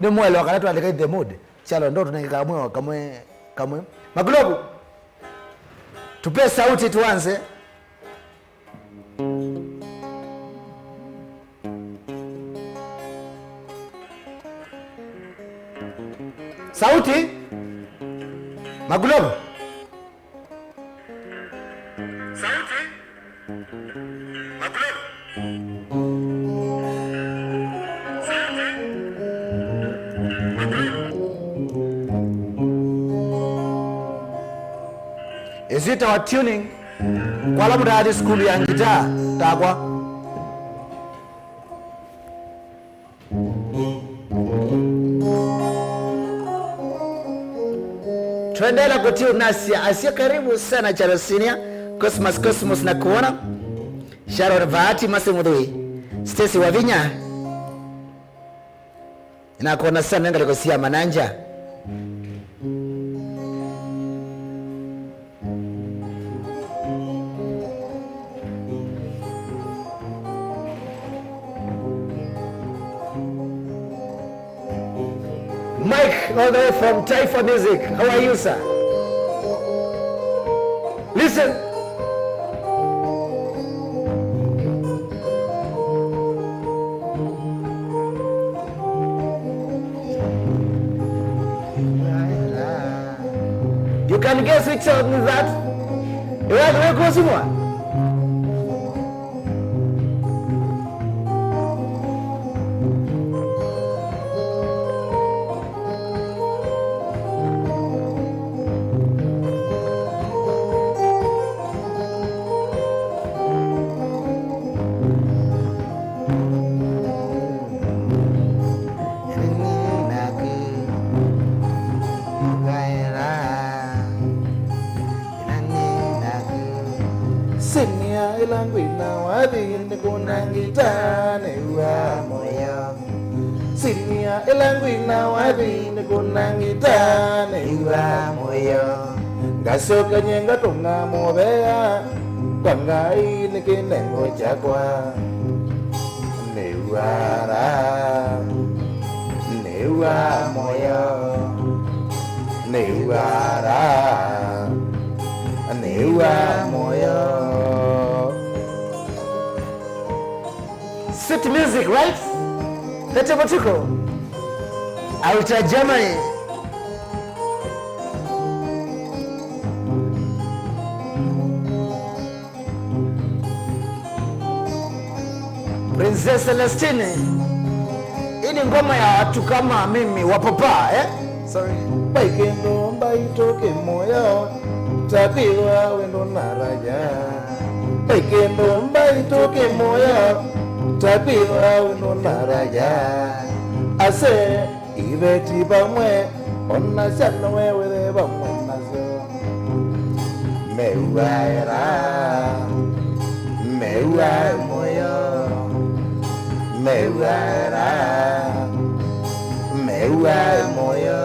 Ni mwele wakati alika the mood. Kyalo ndo tunaika kamwe. Maglobu. Tupe sauti tuanze. Sauti. Maglobu. Sauti. Maglobu. Is it our tuning? Kwa la mudadi school ya ngita takwa. Tuendela kutune nasi asia karibu sana Kyalo Senior Cosmos na kuona Sharon Vati Masimudui Stacy Wavinya na kuona sana ngale kosia mananja. Mike, all the way from Taifa Music. How are you, sir? Listen. You can guess which song is that? You want to go see more? Sinia ilangwina wadhinde kunangitane wa moyo. Sinia ilangwina wadhinde kunangitane wa moyo. Gasoka nyenga tunga mobea kwangai nikinengo chakwa. Newa moyo. Newa moyo. Sweet music, right? That's what you call. Out of Germany. Princess Celestine. Hii ni ngoma ya watu kama mimi wapapa, Sorry. Baikendo mbaitoke moyo tapiwa wendo naraja. Baikendo mbaitoke moyo tapiwa wendo naraja. Ase ibeti bamwe onna shano wewe bamwe nazo. Mewa moyo. Mewa moyo.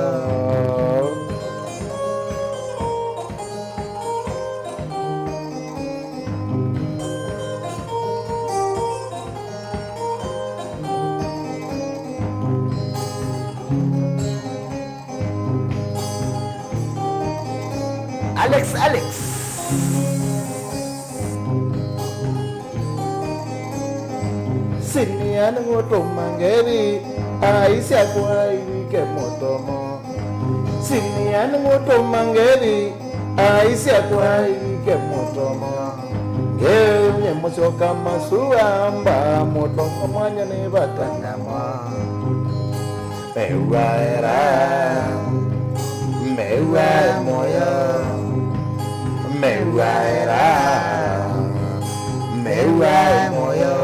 Alex. Sinia ngoto mangeri aisha kwa wike motomo. Sinia ngoto mangeri aisha kwa wike motomo. Nge mosoka masuamba motomo mwanya ni batangama. Mewa moyo. Mewa moyo.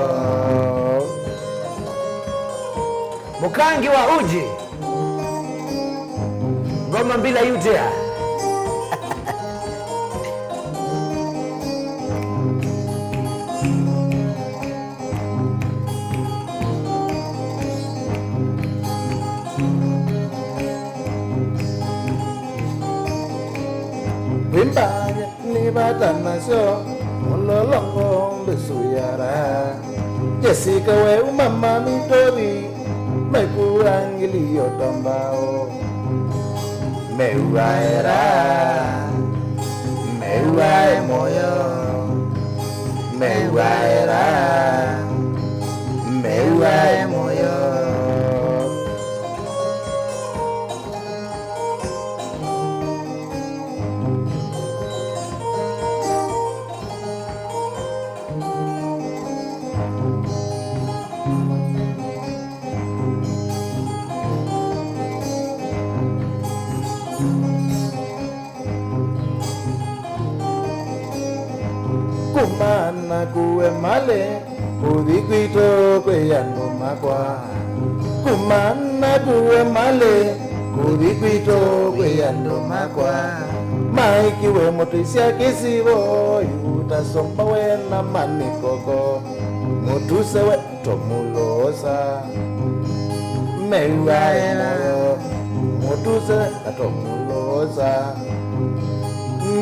Mukangi wa uji. Ngoma bila yutea. Wimbanya ni batana so mulolongo besuyara. Jessica we umama mitori Mekuangili yotombao Meuaera Meuae moyo Meuaera Meuae moyo Kumana kuwe male Kudikwito kwe yango makwa Kumana kuwe male Kudikwito kwe yango makwa Maiki we motusia kisivo Yuta sompa we na manikoko Motuse we tomulosa Meuae moyo Motuse we tomulosa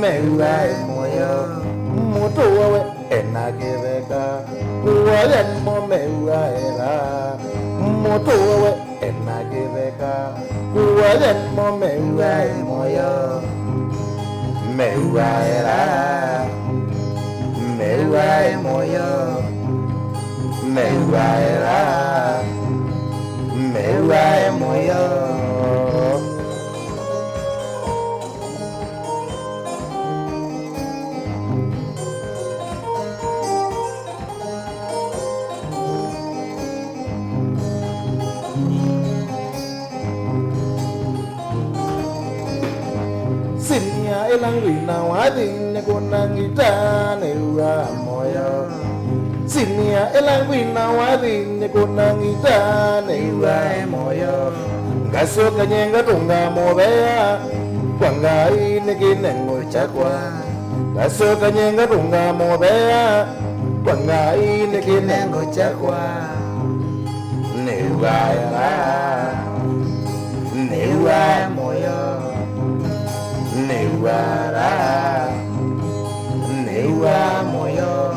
Meuae moyo Mutu wewe enagireka Uwayan mo meuaera Mutu wewe enagireka Uwayan mo meuae moyo Meuaera Meuae moyo Meuaera Meuae moyo Sinia elangwina wadine kunangitane ua moyo Sinia elangwina wadine kunangitane ua moyo Ngasoka nyenga tunga mobea Kwanga ine kinengo chakwa Ngasoka nyenga tunga mobea Kwanga ine kinengo chakwa Neuaera Neuae moyo Neuaera Neuae moyo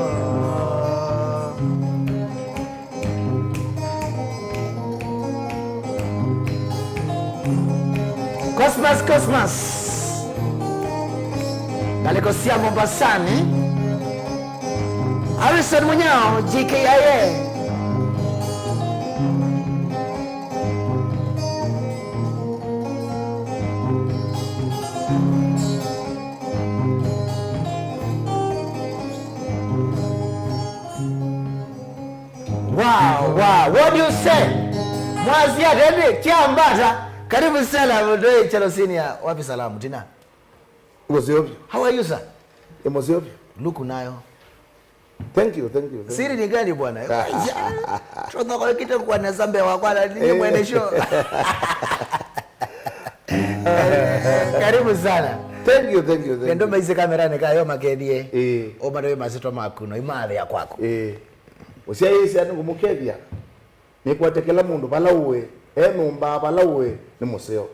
Cosmas Dalikosia Mombasani Harrison Munyao GKIA Wow, what do you say? Mwazia David Kiambata, karibu sana Mdoi Chalosinia. Wapi salamu Tina? Ugoziovyo. How are you sir? Emozovyo. Luku nayo. Thank you. Siri ni gani bwana? Tunataka kwa kitu kwa nazambe wakala nini mwene show. Karibu sana. Thank you. Kendo maise kamera ne kayo makedie. O bado mazito makuno imali ya kwako. Usia yesi ati ngumukebya. Nikwatekela mundu balauwe, enumba balauwe ni museo.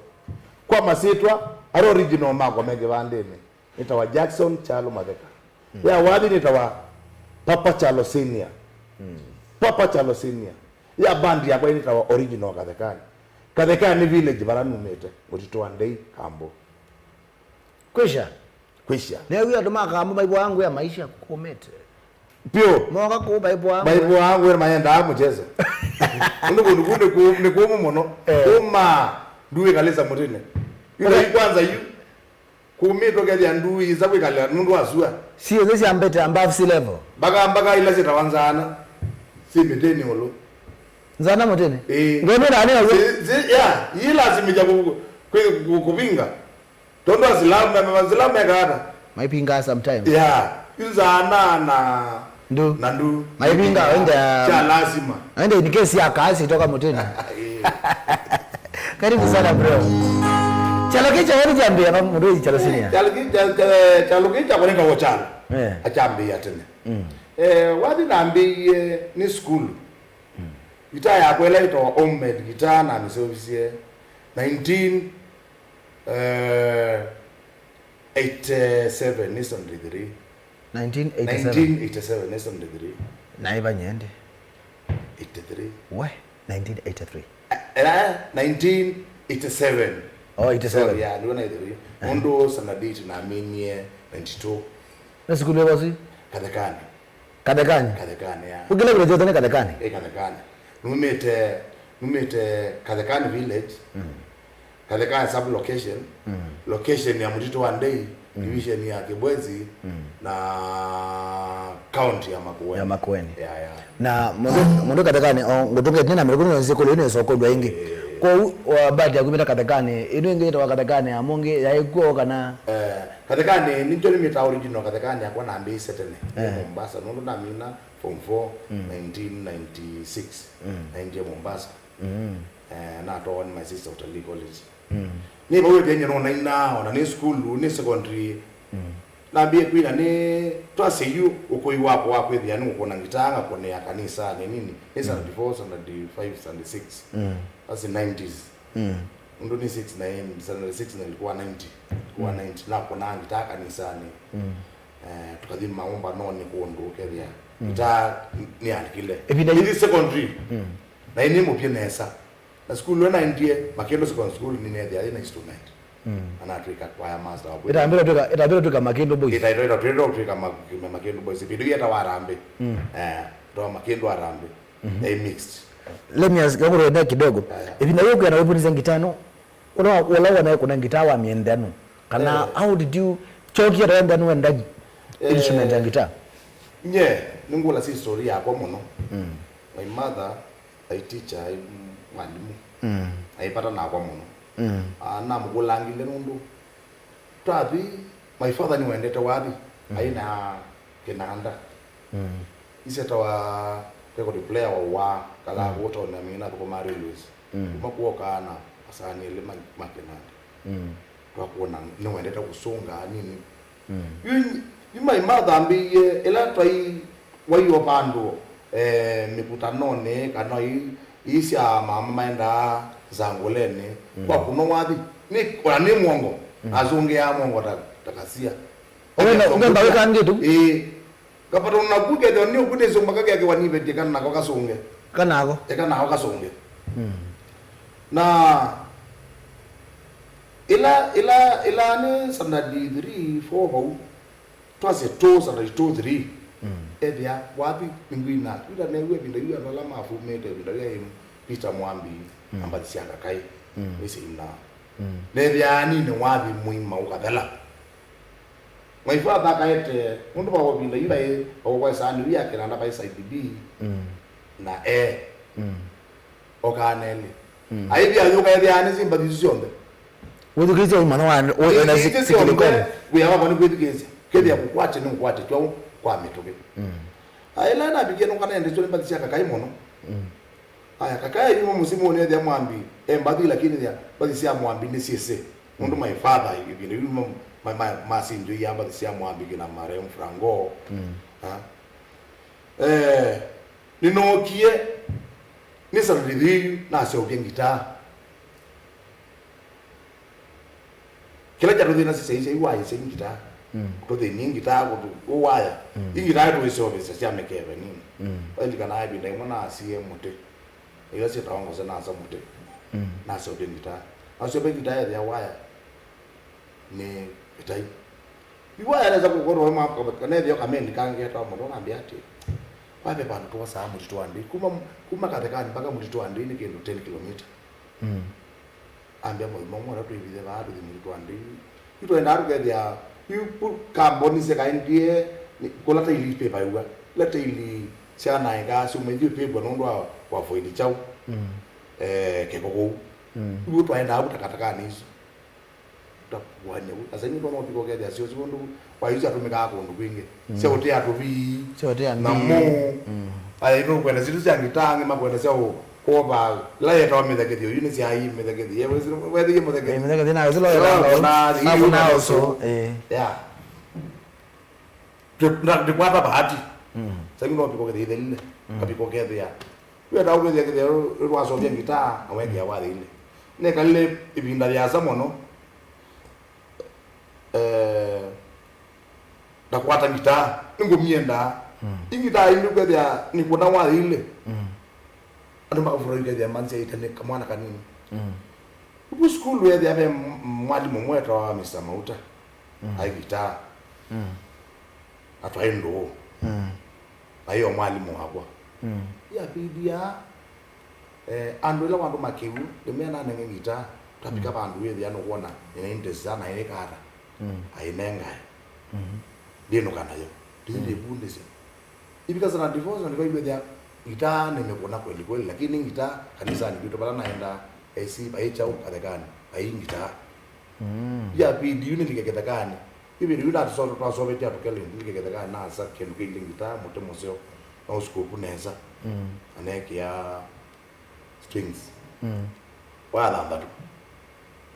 Kwa masitwa aro original mako mege bandene. Nitawa Jackson Kyalo Madeka. Ya wadi nitawa Papa Kyalo Senior. Papa Kyalo Senior. Ya bandi yakwa nitawa original kadekani. Kadekani village baranumete. Ngotitwa ndei kambo. Kwisha. Leo hiyo tumaka ambo baibu wangu ya maisha kukomete. Pio. Mwaka ku baibu wangu. Baibu wangu ya mayenda amucheza. Ni kuumu mono. Uma nduwe kaleza mutine. Yule kwanza yu. Kumito kaya nduwe izabwe kalya nundu asua. Sio zesi ambete above sea level. Baga ila sitawanzana. Si miteni holo. Nzana mutene. Ngene nani alo? Ya, ila simija kupinga. Tondo azilamu ya kada. Maipinga sometimes. Ya, yuzana na ndu. Maipinga wende cha lazima. Wende ni kesi ya kazi toka mutene. Karibu sana bro. Chalokicha wani jambia na mudoi Chalosinia. Chalokicha kwenenga wachala. Achambia tene. Wadi nambi ni school. Guitar ya kwela ito homemade guitar na miservice 87 Nissan degree. 1987 Nissan degree. Naiba nyende. 83. We 1983. 1987. Oh, 87. Yeah, ndio na hiyo. Ondo sanaditi na minie 92. Na skulu wazi? Kadekani. Kadekani. Kadekani ya. Ukile kule joto ni Kadekani. Kadekani. Numete Kadekani village. Kadekani sub location. Location ya Mtito one day, division ya Kibwezi na county ya Makueni. Ya Makueni. Yeah. Na mundo Kadekani ngotonge tena mrekuni nze kule ine soko dwa ingi. Ko baada ya kumita Kadekani ino ingi ita Kadekani amonge yaikuwa kana Kadekani ni joli mita original Kadekani yakwa na ambi setene. Mombasa ndo na mina form 4 1996 nje Mombasa. Na to one my sister to legal college. Ni bawe byenye no na ina ona ni school ni secondary. Na bie kwina ni twase yu uko iwapo wako ethia ni uko na ngitanga kone ya kanisa ni nini. Ni 74 75 76. That's the 90s. Ndo ni 6 na 76 na ilikuwa 90. Kwa 90 na kona ngitaka kanisa ni. Tukadhini maomba noni kuondoke ethia. Ita ni andikile. Ni secondary. Na ini mo pia nesa. Na school wena ndie Makendo secondary school ni nethia ina instrument. Anatrika kwa master hapo. Itaambia tuka Makendo boys. Itaambia tuka Makendo boys. Bidu yeta warambe. Ndo Makendo arambe. Mixed. Let me ask you na kidogo. Hivi na wewe wewe ni ngitano. Wala na kuna ngitawa miendano. Kana how did you choki ya ndano wendaji? Instrument ya gitaa. Nye, ningula si story yako muno. My mother, I teacher, I mwalimu. Aipata na kwa muno. Na mugulangile nundu. Twathi, my father ni wendete wathi. Aina kinanda. Iseta wa teko di player wa kala woto na mina kwa Mary Louise. Kumakuoka na asani ile makinanda. Twakuona ni wendete kusunga nini. My mother ambiye ela tai wayo bando mikutanone kana isya mama maenda zangolene kwa kuno wathi ni kwa ni mwongo azunge ya mwongo takasia ungenda weka ngitu kapata unakuja ndio ni ukude zumba kake yake wanibe tikana nako kasunge kanako nako kasunge na ila ni sanadi 3 4 bau twase to sanadi 2 3 edia wapi mingwina ila newe binda yu anala mafu mete binda yu Peter Mwambi amba sianga kai ese ina nedia ni ne wapi muima ukadala my father kaete mundu ba binda yu ai okwa sani ya kila ndaba side B na okanele aibi ayoka edia ni simba dizionde wewe kizo mwana wa na sikile we aba bani kwedikeze kedi akukwate no kwate twa kwa mitoke aila na bigeno kana ende tole mbati chaka kai mono aya kakaya yimo musimu one ya Mwambi mbadi lakini ya badi sia Mwambi ni sese mundu my father ibine yimo my sinjo ya badi sia Mwambi gina marem frango ninokie ni saridi na sio gita kila jaro dina sese iwa ise gita to the ningi ta ko waya ingi ta to service ya mekebe nini bali kana abi ndai mona asiye mote ila se tawango sana asa mote na so de ngita aso be ngita ya waya ni itai iwaya na za ko ro ma ko kana ndio kameni kange ta mo ndo ngambia ati wape bantu to sa mu titwandi kuma katekani mpaka mu titwandi ni kendo 10 km ambia mo mo ra to ibize ba do mu titwandi ito enda ruge dia you carbon se kaindie kola ta ili pepa yuga la ta ili sia na nga su me di pepa no ndo wa foi di chau ke ko you to enda abu takataka ni ta wanya asani ndo mo piko ke dia sio ndo wa yuza to meka ko ndo kwinge se ote ato vi na mo ai no kwenda situ sia ngitange makwenda sia ko ba la ya to me da ke dio yuni sia yi me da ke dio we de mo da ke me da ke na zo lo na also yeah de kwata bahati sasa ngo piko ke ile kapiko ke dia we da uge ke ro wa so bien gita aweke ya wale ile ne kalle ibinda ya samono da kwata gita ngo mienda ingita ile ke dia ni kuna wale ile ando makafuraika ya manzi itane kamwana kanini ubu school we ya be mwalimu mwetu wa Mr. Mauta hai gitaa atwaendo ayo mwalimu hapo ya bidia ando la wandu makiwu demena na ngita tapika bandu we ya no kuona ina interest sana ile kara ainenga dino kana yo dinde bunde se ibika sana divorce ndio ibe ya gitaa nimekuona kweli kweli lakini gitaa kanisani vitu bana naenda AC baichao kadekani ai gitaa ya bidi yuni likekekani ibi yuna so so beti atokele likekekani na sa kenu kile gitaa moto moseo au scope neza aneke ya strings wala ndatu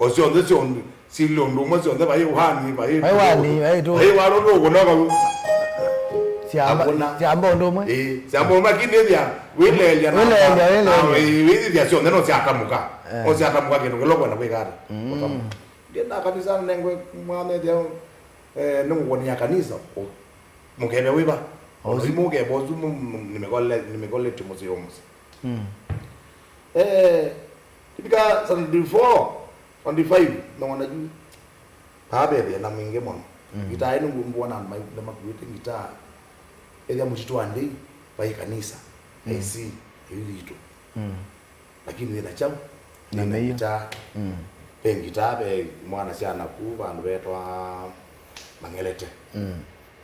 osio ndesio silo nduma sio ndaba yohani wani to walo ndo kunoka siamba ndoma siamba makini ya wile ya na wile ya sio ndeno siakamuka o siakamuka kino lokwa na kwekara ndenda kanisa nengwe mwana dia nungoni ya kanisa mukebe wiba ozimuke bozu nimegole timosi yomus tipika sana before on the 5 no wana ju pabe na minge mwana gitaa ino mbona mai na makuite gitaa elia mutitu ande pa kanisa AC hilito lakini ina chao na meyo gitaa gitaa be mwana sana ku bandu betwa mangelete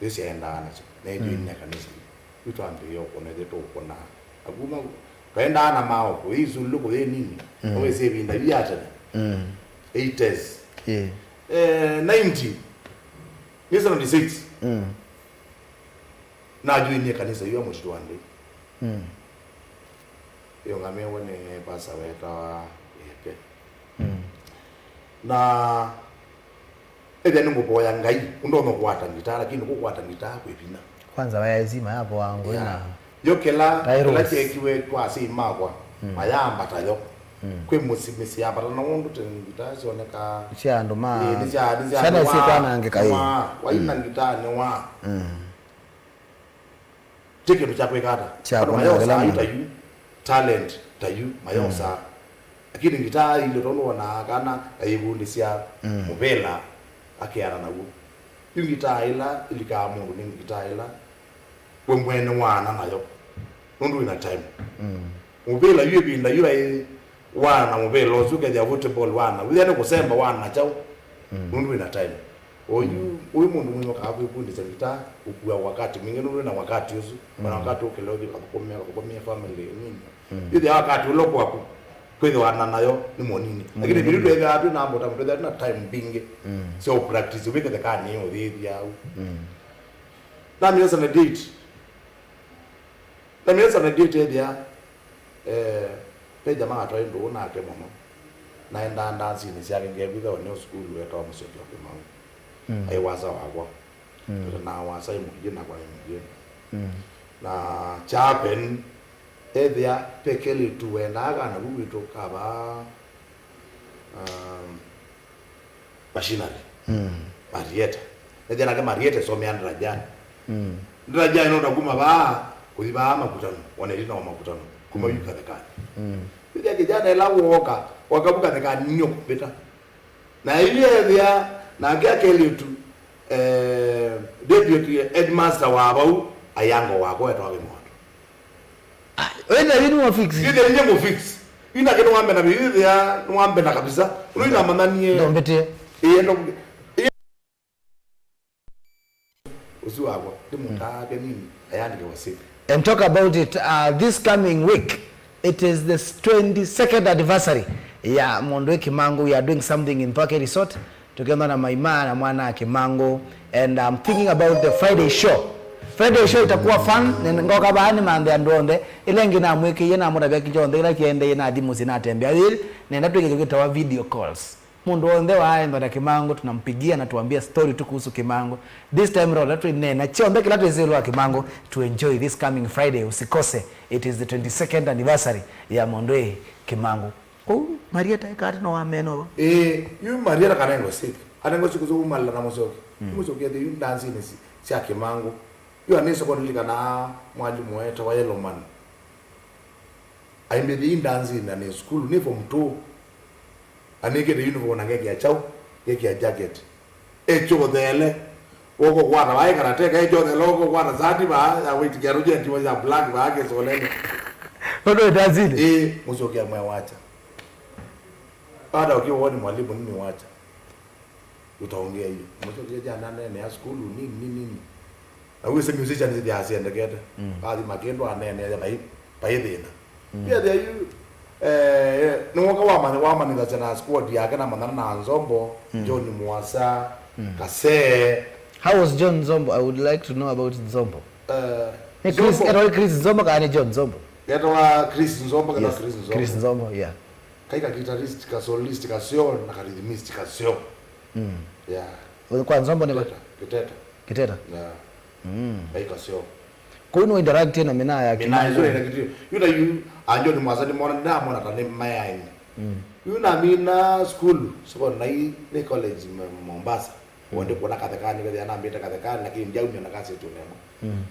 this enda na nejo ina kanisa vitu ambio kone deto kona aguma kaenda na mao ko izulu ko nini owe sebi nda biata 80s 90 Yesu 96 na juini kanisa hiyo mwisho wande hiyo ngamia wone pasa weta yeke na ede ni mbo ya ngai ndo no kwata ngita lakini ko kwata ngita kwepina kwanza wayazima hapo wangu na yokela chekiwe kwa si magwa mayamba tayo kwe musimisi yapa na mundu tengita sioneka chando ma ni sana si kana angekai wa ina ngita ni wa teke mchapwekata mayosa itayu talent tayu mayosa lakini ngita ile tono na kana ayibundisia mubela akiara nawo ngita ila ilika mundu ni ngita ila wemwene wana nayo nundu ina time mubela yebinda yura wana mubela ozuke ya football wana wiyane kusemba wana chao nundu ina time oyu mundu mwenye kabu kundisa ngita ukuwa wakati mwingine nundu na wakati yusu wana wakati ukeloje kukomea family nini yule wakati uloko wako kwethe wana nayo ni monini lakini bidu ega atu na mbota mbota na time binge so practice ubeke the kani yo the yao na mimi sana date na mimi sana date dia pe jamaa atwa ndo na ake mono na enda ndansi ni siake ngebika wa school wetu wa mshoto kwa mama ai waza wagwa na wasa imuje na kwa imuje na chapen ethia pekeli tuendaga na gubitu kaba machinery Marieta ethia na Marieta so meandra jana ndraja ino ndaguma ba kuiba makutano wanelina wa makutano kuma yuka thekani ethia kijana ela woka wakabuka thekani nyo kupita na ile ethia na gakeli tu deputy headmaster wa bau ayango wako etwa wimo wenda yini wa fix ile nje mo fix ina kino ngambe na bibi ya ngambe na kabisa unaina mananie ndombete ndo usiwa hapo dimutake nini ayandike wasipi and talk about it this coming week it is the 22nd anniversary ya Mondo Kimango. We are doing something in Park Resort together na Maima na mwana Kimango, and I'm thinking about the Friday show. Friday show itakuwa fun ngoka baani mande andonde ile ngina mweke yena muda bya kijonde ila kiende yena adimu zinatembea ile nenda tukitawa video calls mundu onde waenda na Kimango tunampigia na tuambia story tu kuhusu Kimango. This time round atu nena chonde kila tuzelwa Kimango to enjoy this coming Friday. Usikose, it is the 22nd anniversary ya Mondo Kimango. Marieta ikati no ameno yu Marieta kanengo sipi anengo sikuzo umala na mosoki mosoki ya yu dance ni si ya Kimango yu anesa kwa nilika na mwalimu wetu wa Yellowman aimbe the dance in an school ni form 2 anike the uniform na ngeke ya chau ngeke ya jacket echo thele oko kwata vai karateka echo thele oko kwata zati ba wait garoje ndio ya black ba ake solene ndio dazile musokia mwa wacha baada ukiwa ni mwalimu nini wacha utaongea hiyo musokia jana nene ya school nini na wewe sema musician ndio asiende kete baadhi makendo anene ya bai thina pia there you nuoka wa mani da squad yake na manana na Nzombo John Mwasa Kase. How was John Nzombo? I would like to know about Nzombo. Chris Nzombo kani John Nzombo? Etwa Chris Nzombo kana Chris Nzombo, yeah. Kaika guitarist ka solist ka sio na ka rhythmist ka sio. Yeah. Kwa Nzombo ni Kiteta. Yeah. Kaika sio. Kuno interact na mina ya Mina hizo ina kitu. Yu anjo ni mwazani mwana na mwana tane mayai. Yuna mina school so na ni college Mombasa. Wende kuona kathekani kwa yana mbita kathekani lakini njau ni nakasi tu nema.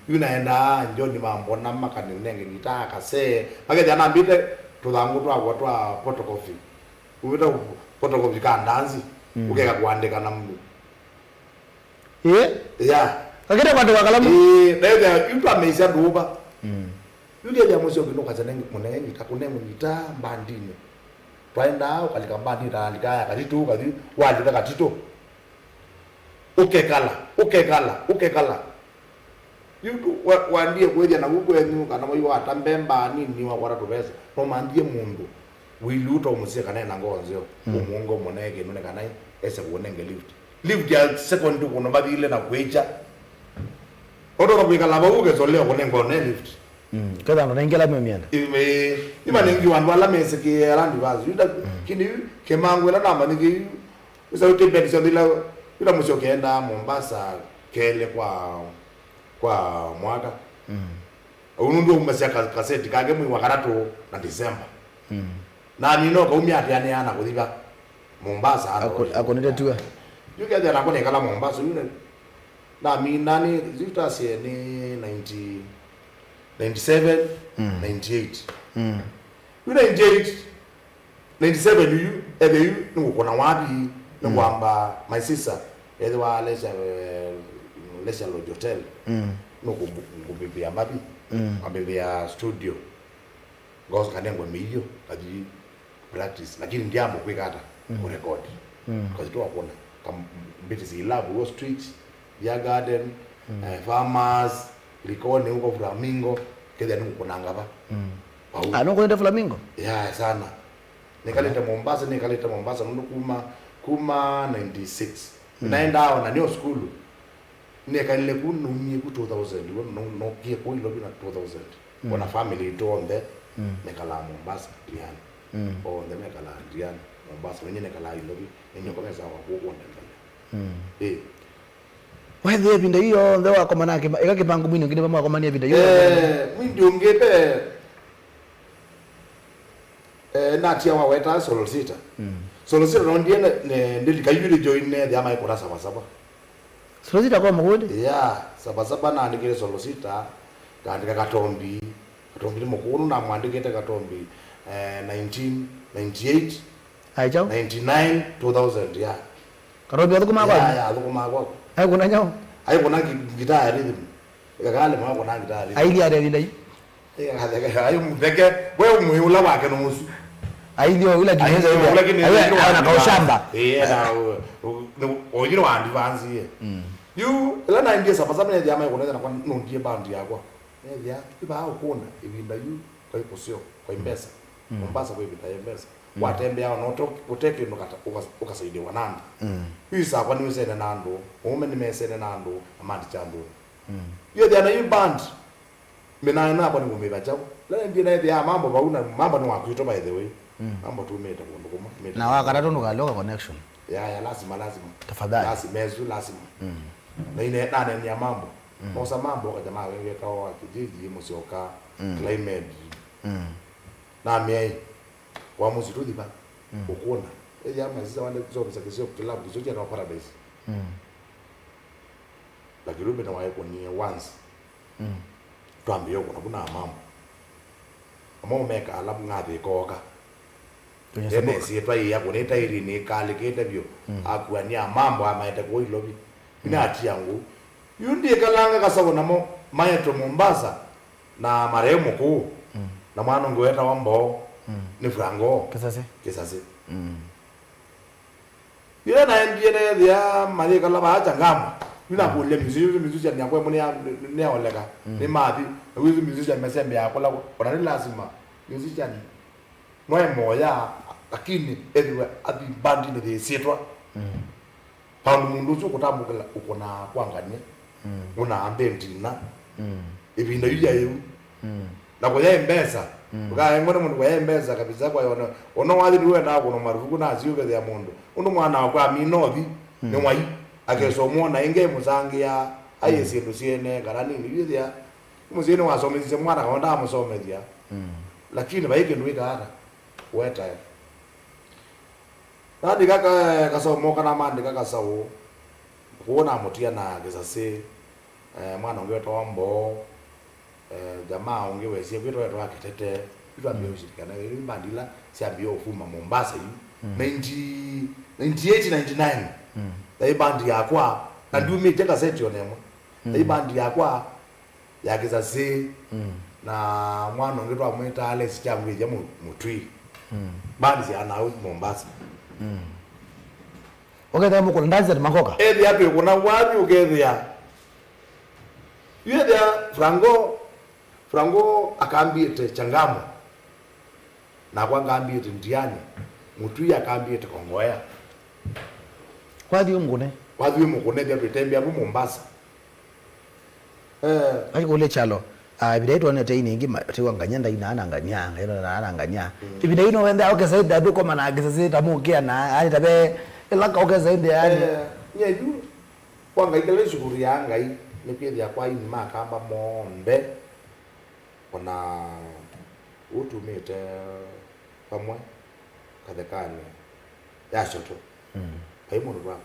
Yuna anjo ni mambo na makani nenge gitaa kase. Pake yana mbita tuthangu twa photocopy. Ubita photocopy ka ndanzi. Ukeka kuandika na mbu. Yeah. Kakita kwa ndoka kalamu? Ndio yupo ameisha nduba. Yule ya mwisho kino kaza nengi munengi takunengu nita mbandine. Twaenda ukalika mbandi taandika katitu kati wali katitu. Ukekala. Yutu wandie kweja na gugu enu kana moyo atambemba nini wa kwara tubeza. No mandie mundu. Wiluto umusie kana na ngonzio. Umungo monege nune kana ese kuonenge lift ya second tu kuno babi ile na kweja. Odo kwa laba uge soleo kunengo ne lift. Kada ndo nengela memienda. Ima nengi wandu ala mese ki alandi bazu. Yuda kini kemangu ela namba niki usa utembea sio ila musio kenda Mombasa kele kwa mwaka. Unundu umesia kaseti kage mwi wakaratu na December. Na nino ka umia atiane ana kuthiba Mombasa ana. Akonete tuwa. Yuke dia nakone kala Mombasa yune. Na mi nani zita sie ni 97 98 98 97 yu ebe yu nuko na wapi ngwamba my sister edwa lesha hotel nuko ngubibia mabi abibia studio goes kanengwa miliyo kadi practice lakini ndiambo kwikata ku record because to akona mbiti zilabu Wall Street ya garden farmers likoni huko Flamingo kile nuko nangaba nuko nenda Flamingo ya sana nikaleta Mombasa ndo kuma 96 naenda hao na new school nikalile kunumie ku 2000 no kie ko ilo na 2000 wana family to on there nikala Mombasa Diana on the nikala Diana Mombasa wenye nikala ilo yenye kwa sawa kwa ndani wewe vinda hiyo ndio wako manake ikakipango mwini ngine mama komania vinda hiyo mwindi ungepe natia wa weta solosita solosita ndo ndiye ndikayuri join ne ya mai kurasa saba solosita kwa mkundi yeah saba na andikire solosita kaandika katombi mukuru na mwandikite katombi 1998 aichao 99 2000 yeah katombi alukuma kwa yeah alukuma kwa ai kuna nyao ai kuna gitaa rhythm ikakale mwa kuna gitaa rhythm ai ya vinda hii ayo mbeke wewe muhula wake no musu ndio ila kinaweza hiyo ana kwa shamba na ojiro wa advance ye you la na ingia sapa sapa ne jamaa kuna na kwa nondie band yako ya kiba au kuna ibinda you kwa iposio kwa Mbesa Mombasa kwa ibinda Mbesa watembea no uteke no kata ukasaidia wananda hii sapa ni wese na nando ume nimesene nando amandi chandu hiyo dia na hii band mina na hapo ni ngombe chao la ndio na ya mambo bauna mambo ni wakuito by the way mambo tu meta ndo kama meta na wakati ndo kaloka connection ya lazima tafadhali lazima na ine nane ni ya mambo mosa mambo kwa jamaa wengi kwa kijiji musioka climate na miei wa musitu diba ukuna ya maziza wale zote za kisio club zote na paradise la kirube na wae kwa ni once tuambie kuna mambo amo meka alamu ngathi koka ene sietwa ya kuneta iri ni kale kete bio akuania mambo amaenda kwa ilobi ina ati yangu yundi kalanga kasabona mo mayeto Mombasa na marehemu ku na mwana ngweta wambo ni Frango kisase bila na ndiye dia mali kala ba changama bila kule mizuzi ya kwa mwana ne oleka ni mathi wizi mizuzi ya mesembe ya kola ona ni lazima mizuzi ya noe moya lakini everywhere ati bandi ni desitwa pandu mundu zu kutambukela ukona kwanganye una ambendina ibinda yuja yu na kwa yembeza uka ngone mundu kwa yembeza kabisa kwa yona ono wali duwe na kuno marufuku na aziuke ya mundu undo mwana wa minothi ni mwai akeso muona inge muzangi ya ayesindu siene garani ni bidya muzini wasomezise mwana kaonda amusomezia lakini baike nduika hata weta tadi kaka kasomo kana mandi kaka sawo kuona mutia na gesase mwana ongeta wambo jamaa ongewesie kwito wetu akitete kitu ambio ushirikana ile bandila siambio ufuma Mombasa hii 98 99 bandi yakwa na ndio mimi teka seti onemo bandi yakwa ya gesase na mwana ongeta amweta Alex Changwe jamu mutwi bandi ya na Mombasa okay mo kuna ndazi makoka hapo kuna wapi ugethia yeye Frango akaambite changamo na kwa ngaambite ndiani mutui akaambite kongoya kwa dio mngune bia bitembea mu Mombasa ayi kule chalo bidaito ne tayi ningi tiwa nganyanda ina ananganyanga ino na ananganya bidaito wenda okay sai dabu kwa mana agisa tamukia na ali tabe elaka okay sai ndia yani nyeju kwa ngaikele shukuri yanga hii ni pia kwa hii makamba mombe ona utumite pamwe kathekani ya shoto paimo ndo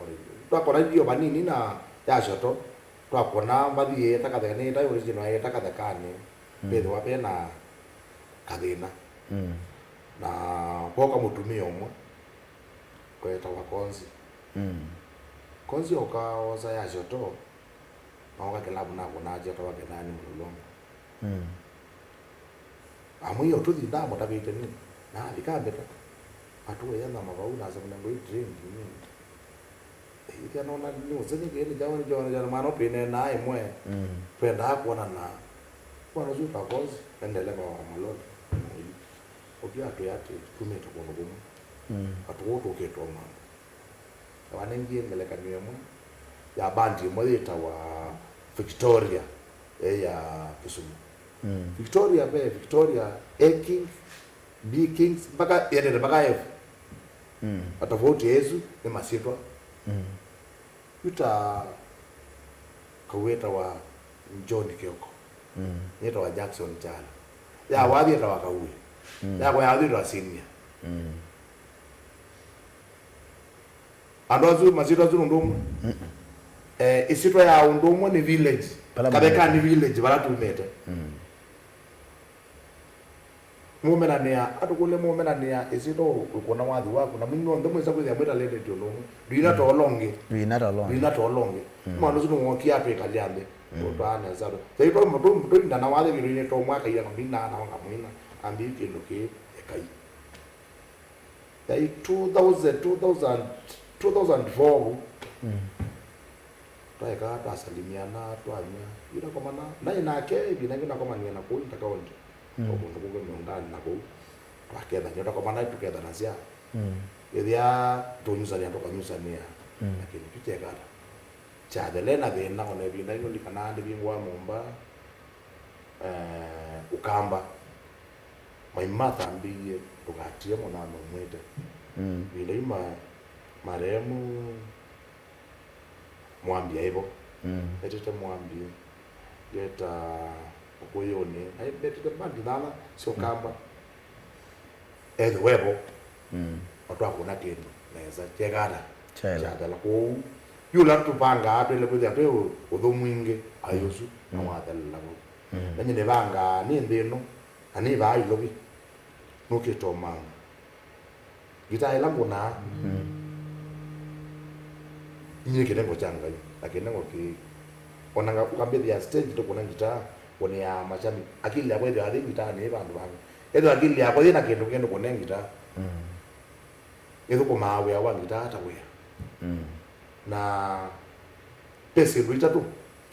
twakora dio banini na ya shoto twakona bathie takathekani tayo original ya takathekani bedo wapena kathina na poka mutumia umwe kweta wakonzi konzi okaoza ya shoto na kilabu na kuna joto wa kenani mulolongo amuyo tuthi ndamo tabite ni na likambeta atuwe yana mabauna za mlango drink ni ikia nona ni uzeni kile jana mano pene na imwe twenda kuona na kwa nazo takozi endelea kwa malolo okia tu yake tumeta kwa ngumu atuwoto ketwa mama wanengie ngeleka niwemo ya bandi mweta wa Victoria ya Kisumu Victoria A Kings B Kings mpaka yende mpaka F atavoti Yesu ni masitwa yuta kaweta wa John Kioko yeta wa Jackson Kyalo ya wadi yeta wa Kawe ya kwa yadi wa Senior andozu masitwa zuru ndomo isitwa ya undomo ni village kabeka ni village baratumete mumenania atukule mumenania isito ukona wathi wako na mungu ndo mweza kuya mweta lende tolongo duina tolonge mwana zinu ngokia pe kalyande utana zaro tayiko mtu ndana wathi birine to mwaka ira mbina na wanga mwina ambi kiloke ekai dai 2004 taika tasalimiana twanya ira komana na inake binagina komana na ko intakaonje okundu kuge ndani nako twaketha nyota komana tuketha nasia ithia tunyusania tukanyusania lakini tuchekara chadelena thina ona binda ino likana ndi bingwa Momba ukamba maimata mbiye tukatie mona mwete binda ima maremu mwambia hivyo etete mwambia yeta okuyone ai betete bandi dala sio kamba webo watu akuna kindu neza chegara chadala ko yula tupanga apele kuja peo udhumwinge ayosu na wadala labo nanye nevanga ni ndino ani ba ilobi nuke manga gita ilangu na nye kenengo changa lakini ngo ki onanga ukambedi ya stage to kuna gita kone ya machami akili yako ndio hadi gita ni bandu bangu edo akili yako ina kendo kone gita edo ko mawe ya gita hata we na pesi ruita tu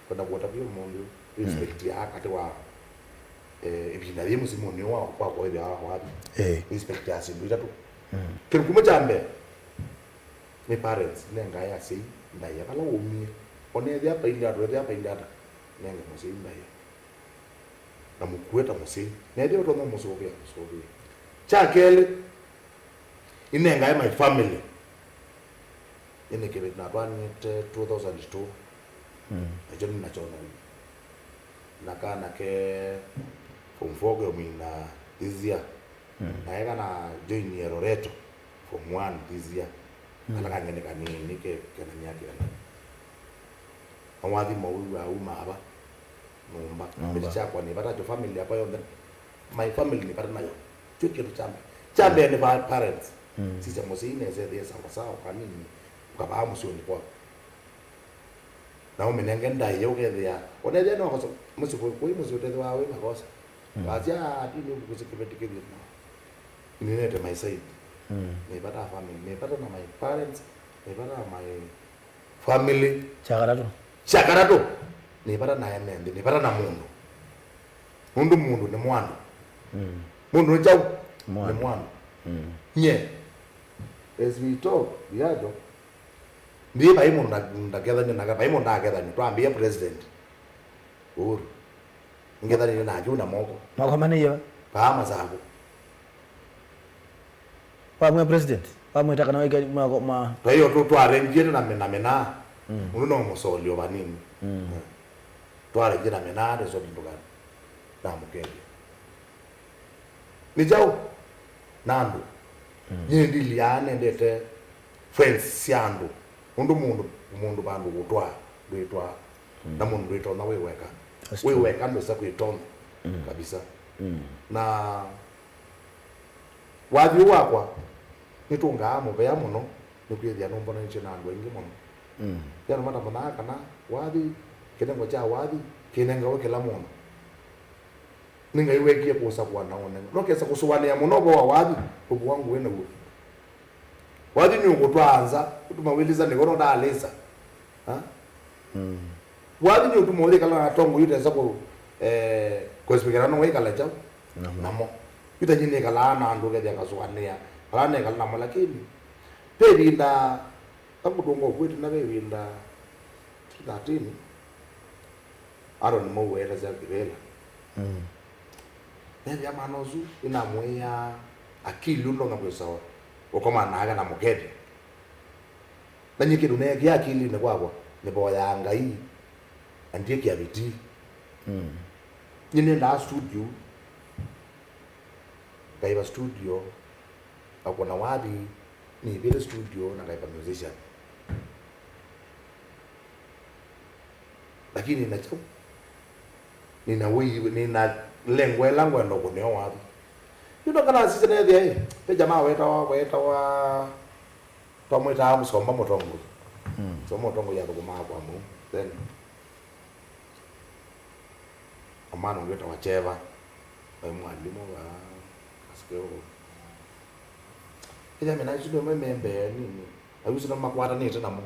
kuna kuota bio mundu respect ya akati wa ebina bye musimoni wa kwa ebe wa respect ya ruita tu kero kumachambe ni parents nenga ya sei ndaya kala umi one dia painda nenga musi ndaya na mukweta musi ne dia to musi obia so bi chakele inenga ya my family ine kebe na bani 2002 ajoni na chona nakana ke kumfoge mina this year na ega na join ya Loreto from 1 this year ala kangene kanini ke kana nyaki kana awadi mawu wa umaba nomba bicha kwa ni bata to family apa yonde my family ni bata nayo chuki to chambe ni parents sisi mosine zede sawa kanini ukabahamu sio ni kwa na umenenge ndai yoke ya oneje no koso musipo kwa musute wawe makosa baadhi dini kuzikibetike ni nete my side nipata family nipata na my parents nipata na my family chakarato nipata na yamende nipata na mundu ni mwana mundu ni chau ni mwana nye as we talk Biado ndiye baimo ndaketha ni naga baimo ndaketha ni twambia president Uhuru ngetha ni na juna moko mane yo kama zako pamwe president pamwe takana wega ma kwa hiyo tu twarengie na mena uno musolio banini twarengie na mena reso binduga na mukenge ni jao nandu nyendi liane ndete friends siandu mundu bandu gutwa nditwa na mundu nditwa na weweka ndo sa kuitona kabisa na wathi wakwa nitunga mu ya muno nikwithia no mbona nche na andu aingi muno ya no mata mona kana wathi kinengo cha wathi kinenga wekela muno ninga iwekie kusa kwa naone no kesa kusuwania muno bo wathi ubu wangu wena ubu wathi ni ugutwanza utumawiliza nigono dalisa wathi ni utumawili kala na tongo yute sako kwespikana no wekala cha namo yuta nyine kala na andu ke jakasuania kala kala namo lakini perinda akudongo kwetu na bebinda 13 aron mo wera za kirela ya manozu ina moya akili ndo ngakwesawa ukoma naga na mugede na nyike dune ya akili ne kwakwa ne boya ngai andie kia biti nyine na studio kaiba studio akona wadi ni vile studio na kaiba musician lakini nacho nina lengwe langu ndo kuneo wapi yuno kana sisi na yeye pe jamaa weta tomweta musomba motongo so motongo ya kwa mu then amana ngeta wacheva mwalimu wa askeo ila mena judo membe nini ayusi na makwata ni tena mo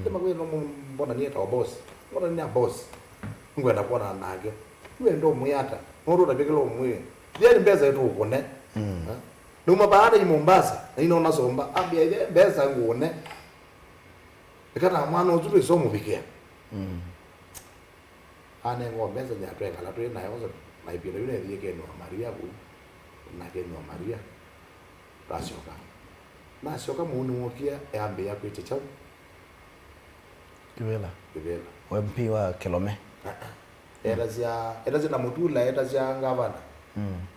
tema kwa no mbona ni ta boss mbona ni boss ngwenda kuona nage wewe ndo muyata ngoro tabekelo mwe yeye mbeza yetu ukone numa baada ya Mombasa na inaona somba ambia ile mbeza ngone ikata mwana uzuri somo bikia ane ngo mbeza ya tweka la twena yozo na ipira yule ndiye keno Maria ku na keno Maria rasioka munu wokia ambe ya kwete chao Kibela MP wa Kilome era zia na mutula era zia ngavana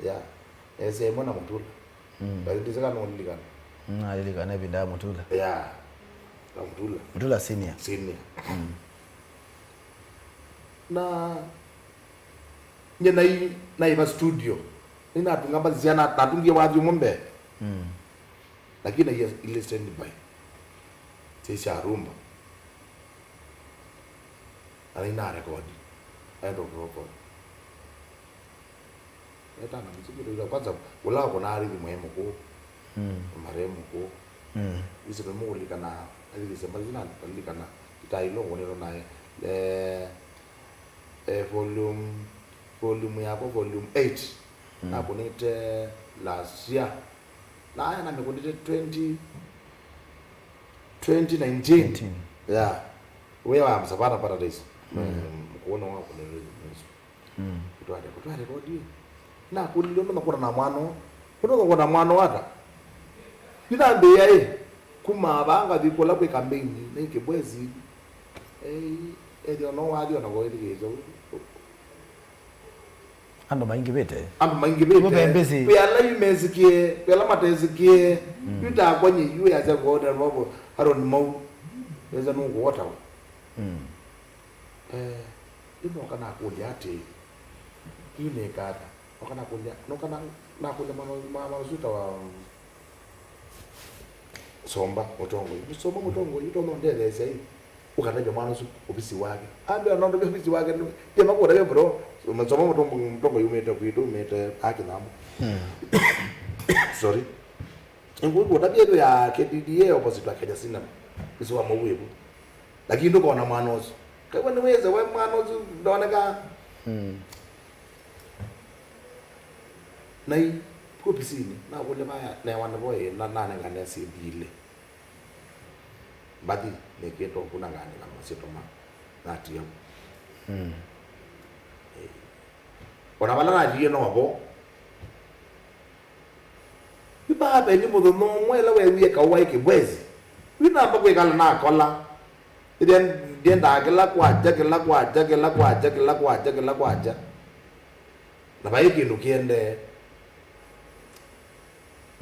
ya ese mona mutula bali ndizaka no ligana ligana binda mutula ya mutula senior na nye na iba studio ina tungamba ziana tatungie wazi mumbe lakini ile stand by sisi rumba ina record endo record eta na muziki ndio kwanza ula kuna hali muhimu ko maremu ko isi bemuli kana ali sema zina kana itailo ngonero naye volume yako volume 8 na kunite last year na haya na mekunite 2019 yeah wewe amsapata paradise kuona wako ni kutwale kodi na kulilo ndo makora na mwano kuno na mwano hata ndambe yae kuma banga bikola kwe campaign na ikebwezi edio no wadio na goedi gezo ando maingi bete mbezi pela yumezikie pela matezikie yuta kwanye yu ya za goda robo aron mo eza no water ino kana kuja ati ine kata wakana kuja no kana na kuja mama zuta wa somba mutongo yutono ndele sai ukanaje mwana su ofisi wake ambe anondo ofisi wake ye makora ye bro msoma mutongo yumeta kwitu meta haki namu sorry nguko tabia ya KDDA opposite wake jasina isiwa mwebu lakini ndo kona mwanozo kwa nini weze wewe mwanozo ndoneka nai kupisini na kule baya na wana boy na nane ngane sibile badi neketo kuna ngane kama sitoma nati yo ona bala na die no abo biba be ni modo no mwela we wie ka wa ke bwezi wina mba kwe kala na kola den da gela kwa jaga na ba yiki nukiende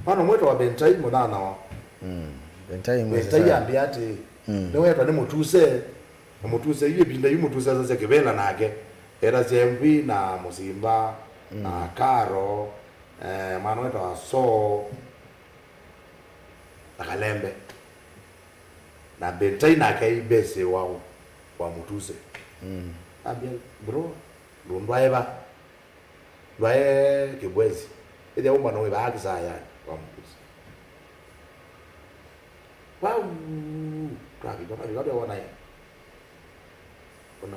pano mweto wa bentai mudana wa bentai ambiati ndewe to ni mutuse yeye binda yumutuse sasa kebela nake era zembi na musimba na karo mano weto aso akalembe na bentai na kai bese wao wa mutuse ambia bro lundwaeba lwae kibwezi ile umba no iba akisa yani wa mutuse wow kabi wana ya kuna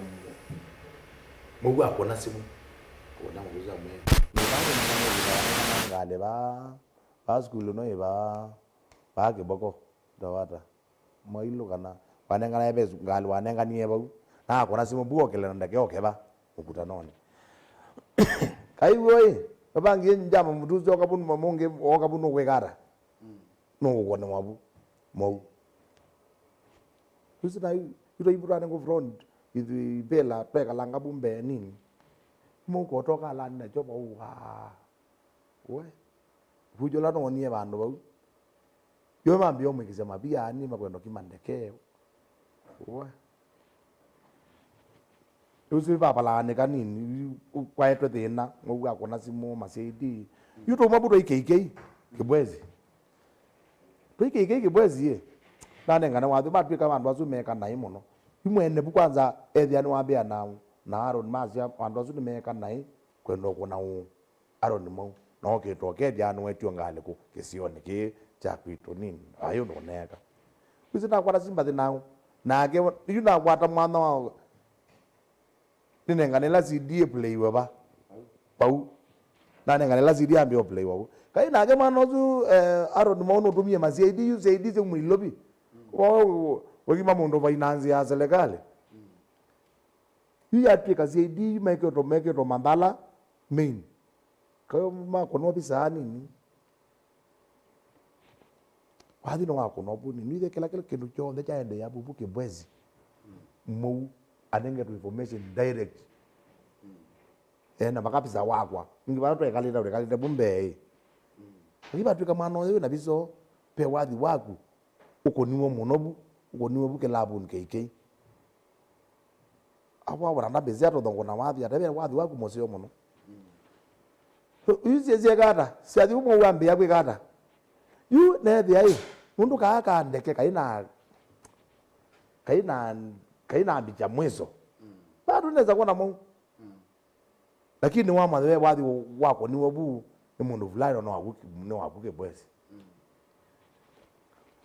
mugu akona simu kuna muguza mwe ngale ba school no ba ke boko dawata mailo kana wanengana yebe ngali wanengani yeba na akona simu buo kele ndake okeba ukutanone kai woi babangi njama mutuzo okabunu mamonge okabunu kwekara no ukona mabu mau usina yuto ibura ngo front ithi bela peka langa bumbe nini mo ko toka la na joba wa we vujola no nie bandu bau yo mambi yo mwikize mabia ni makwendo kimandeke we usi baba la ne kanini kwa eto thina ngo akona simo masedi yuto mabuto ikeke kibwezi kibwezi ye nane ngana wathu batwika bandu azumeka nai muno imwene bukwanza ethia ni wambia na Aaron mazia bandu azumeka nai kwendo kuna Aaron mo no kitoke dia no etio ngale ku kisione ki cha kwito nini ayo ndoneka kuzita kwa simba thinao nake yuna kwata mwana wa ninengane la CD play waba pau nane la CD ambio play waba kai nake mwana zu Aaron mo no tumie mazidi yu zaidi ze mwilobi wagima mundo finance ya serikali hii atika zaidi make to mandala main kama kono bisani ni wadi no akono buni ni de kila kindu chonde cha ende ya bubuke bwezi mo anenge to information direct na bakapisa wakwa ngi bana to ekalida bumbe ngiba tuka mano yo na biso pe wadi waku ukoniwo munobu ukoniwo buke labu nkeke awa wana beziato dongo na wadi atabe wadi waku mosio muno Usiye kata, siadi umo uambi yakwe kata. Yu nethi ai, mundu kaka ndeke kaina mbicha mwezo. Bado neza kuona Mungu. Lakini wa madhe wathi wako ni wabu ni mundu fulani no wabuke bwezi.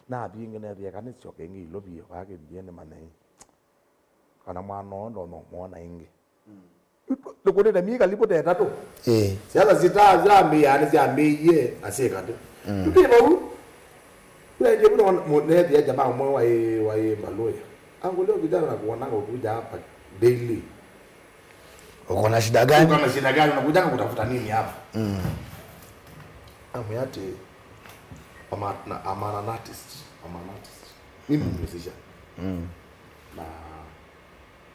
Na binge nethi kanisa chokengi lobi yake ndiene manai. Kana mwana ndo no muona ingi. Lokone na mika lipo te tatu. Siala zita zambi yani zambi ye aseka tu. Tukile babu. Kwa nje kuna mnethi ya jamaa mwe wa Maloya. Angu leo kijana na kuonanga ukuja hapa daily. Uko na shida gani? Uko na shida gani? Unakuja kutafuta nini hapa? Amuyati an artist. Mimi ni musician. Na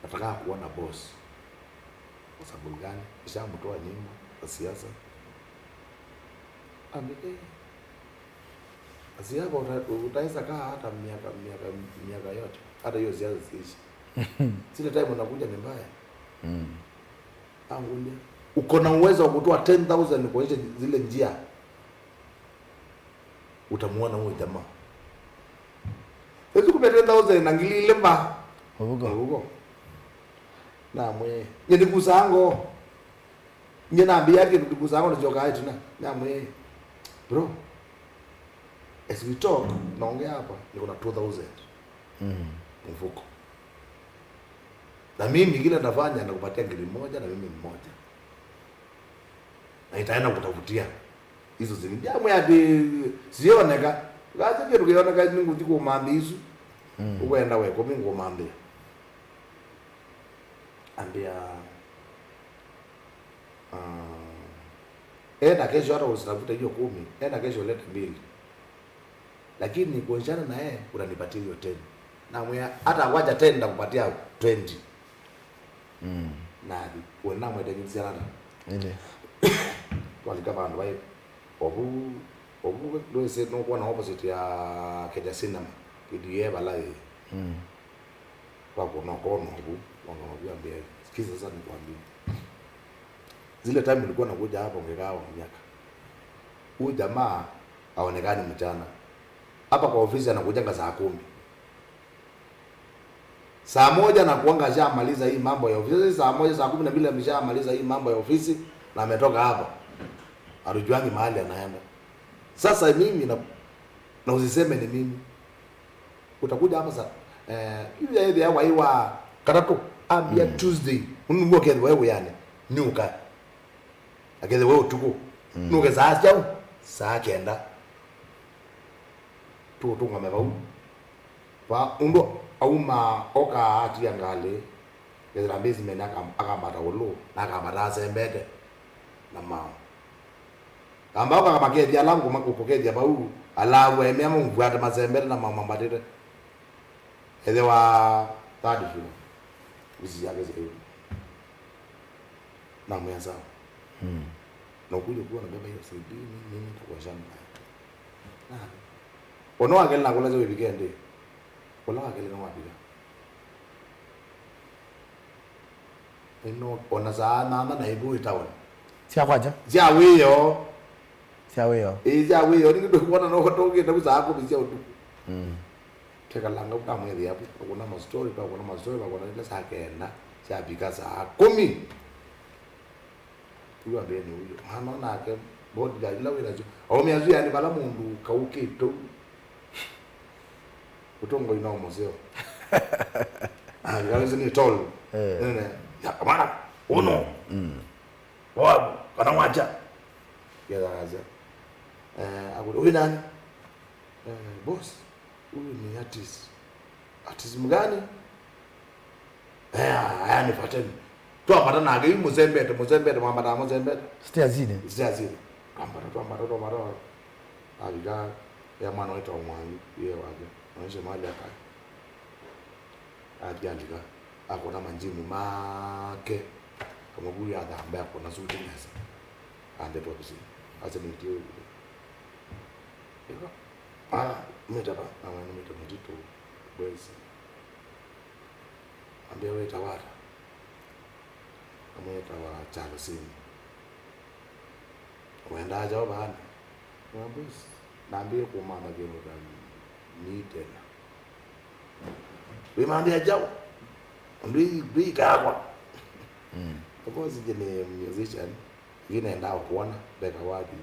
nataka kuona boss. Kwa sababu gani? Kisha mtoa nyimbo za siasa. Asiaba utaweza kaa hata miaka yote. Hata hiyo siasa siishi. Sile time unakuja ni mbaya. Angulia. Uko na uwezo wa kutoa 10,000 kuonyesha zile njia. Utamuona huyo jamaa. Sisi kumbe 10,000 nangilile mba. Hugo. Na mwe. Yedi kusango. Nyena ambia yake kusango na joka hai tuna. Na mwe. Bro. As we talk, naongea hapa niko na 2,000. Mfuko. Na mimi kile nitafanya nakupatia 1,000 na mimi mmoja. Na itaenda kutafutia hizo zingine. Jambo hadi sioneka. Kaje kitu kiona kaje ningu tiko mambi hizo. Uenda wewe kwa mimi ngomambia. Ambia enda kesho hata usitafuta hiyo 10. Enda kesho leta 2. Lakini kuonjana na yeye unanipatia hiyo 10. Na mwe hata waja 10 ndakupatia 20. Na uona mwede kinsiana. Ile. Walika bandu bai obu do se no kwa na opposite ya Kenya Cinema. Kidiye balai. Kwa kuna kono obu wanaambia sikiza sasa nikwambie. Zile time nilikuwa nakuja hapo ngekao miaka. Huyu jamaa aonekani mchana. Hapa kwa ofisi anakuja saa 10. Saa 1 na kuanga ashamaliza hii mambo ya ofisi. Saa 1 saa 12 ameshamaliza hii mambo ya ofisi na ametoka hapa. Arujuangi mahali anaenda. Sasa mimi na usiseme ni mimi. Utakuja hapa sasa ile ya waiwa karatu ambia Tuesday. Unungo kile wewe yani. Nuka. Akile wewe tuko. Nuka saa chao. Saa kenda. Tu ngame bau. Pa undo auma oka ati angale. Yezra mbezi menaka akamata ulu na akamata sembede na mao. Ambao kama dia langu makupokedia bau alawe ememo mvuata mazembede na mama madede. Ele wa third floor. Uzi yake zile. Na mwenza. Na kuja kuona baba hiyo CD mimi nitakuwa shamba. Ono akele na kula zo weekend. Kola akele na wapiga. Eno ona sana na ibu itaona. Sia kwaja? Sia wiyo. Ija wiyo ni ndo kuona no toke na kuza bisia utu. Teka langa utamwe hapo. Kuna ma story pa kuna ma story pa kuna ile saa kenda. Sia bika saa 10. Huyo abeni huyo. Hano na ke bodi ya ila wira jo. Au miazu yani bala mundu kauke to. Utongo ina muzeo. Yaweza ni tol. Nene. Ya kamera. Uno. Wao kana wacha. Ya raza. Agudo huyu nani? Boss. Huyu ni artist. Artist mgani? Haya nifuateni. Tuambata na gei muzembete mwambata muzembete. Stiazine. Tuambata. Aliga ya mwana wetu omwangi yeye waje. Onyesha mahali akai. Aliandika akona manjimu make kama buri adamba akona suti nesa. Ande to bisi. Asa ni tio. Metaba amana mtito bwezi. Ambia wewe tawara. Amweta wa Kyalo simu. wenda aja bana naambie kumama kero ni tena wimandi aja ndui kagwa because jene musician yine enda kuona beka wapi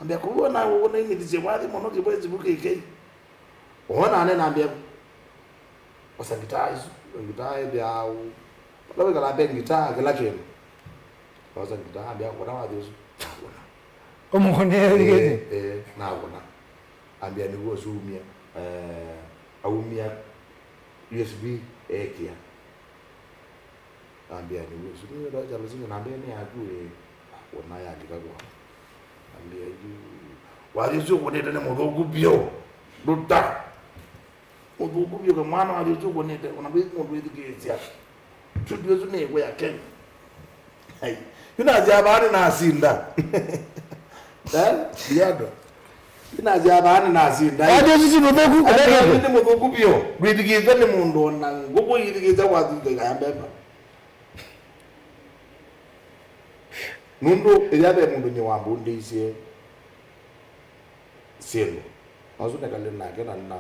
ambia kuona uone ni dijewadi mono kibwezi buke ona ane naambia wasangitaji bia lawe kala bengitaa kila kitu wasangitaji bia kwa wapi usu omukhonera ligeze nakhona ambia niwo zoomia aumia USB ekia ambia niwo zoomia bacha lazima naambia ni atu ona ya ndikagwa ambia yu walizo kuneta ne modogubyo duta modogubyo kwa mwana walizo kuneta unabii modogezia studio zune kwa yake hai yuna jabani na asinda Biado. Ina jabani na asinda. Ade sisi mudogu kubega. Ade mudogu bio. Gwidigiza ni mundu na gogo yidigiza wazi ga yambeba. Mundu yabe mundu ni wambu ndise. Selo. Azuna kale na kena na.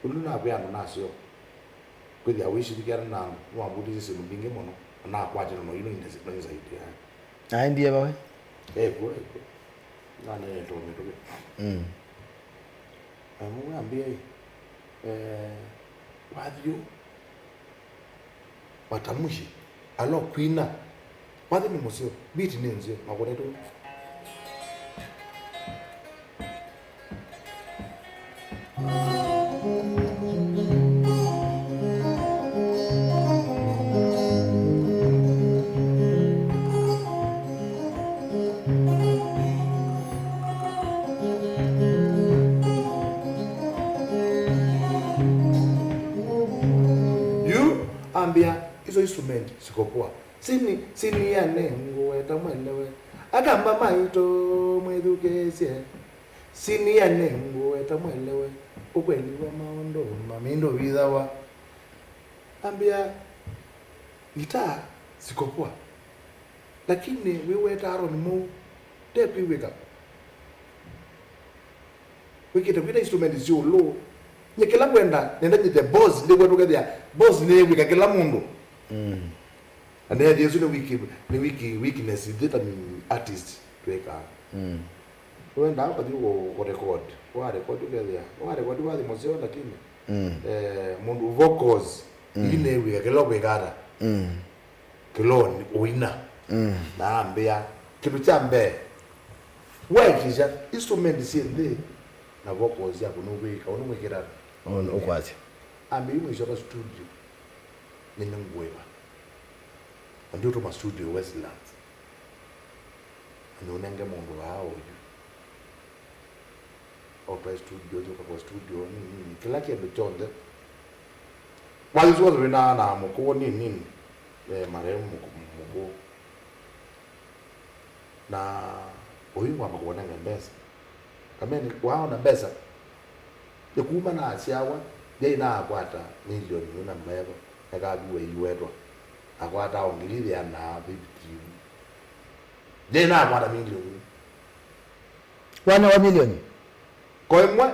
Ulu na bya na sio. Kweli awishi dikara na wambu ndise mbinge mono. Na kwaje no yino ndise no zaidi ya. Ndiye bawe. Kwa nane ndio amwambia wadyo watamushi alo kwina wadyo ni musio biti ninzio makoneto ambia hizo instrument sikopoa sini ya nengo etamwelewe akamba maito mwedukesie sini ya nengo etamwelewe ukweli wa maondo mamindo bidawa ambia gitaa sikopoa lakini wewe taro ni mo tepi weka wikita kwita instrument zio low nyekela kwenda nenda nyite boss ndi kwetu kadia boss ni wika kila mundu and then yesu ni weakness data ni artist tweka wenda hapa ndio record wa record kadia wa record wa moseo lakini mundu vocals ine wika kila wekara kiloni uina na ambia kitu cha mbe wakisha instrument siende na vocals yako no wika unomwekera on ukwati ambi mwisho wa studio nimengwewa ndio to studio Westlands nonenge mundu wao opa studio kwa studio ni kila kitu chonde walizo wena na mko nini marehemu mko na huyu wa mko na mbesa kama ni wao na mbesa yakuma na asiawa ye na akwata milioni na mbeba akabiwe yuetwa akwata ongilile na bibi ye na akwata milioni 1 milioni kwa imwe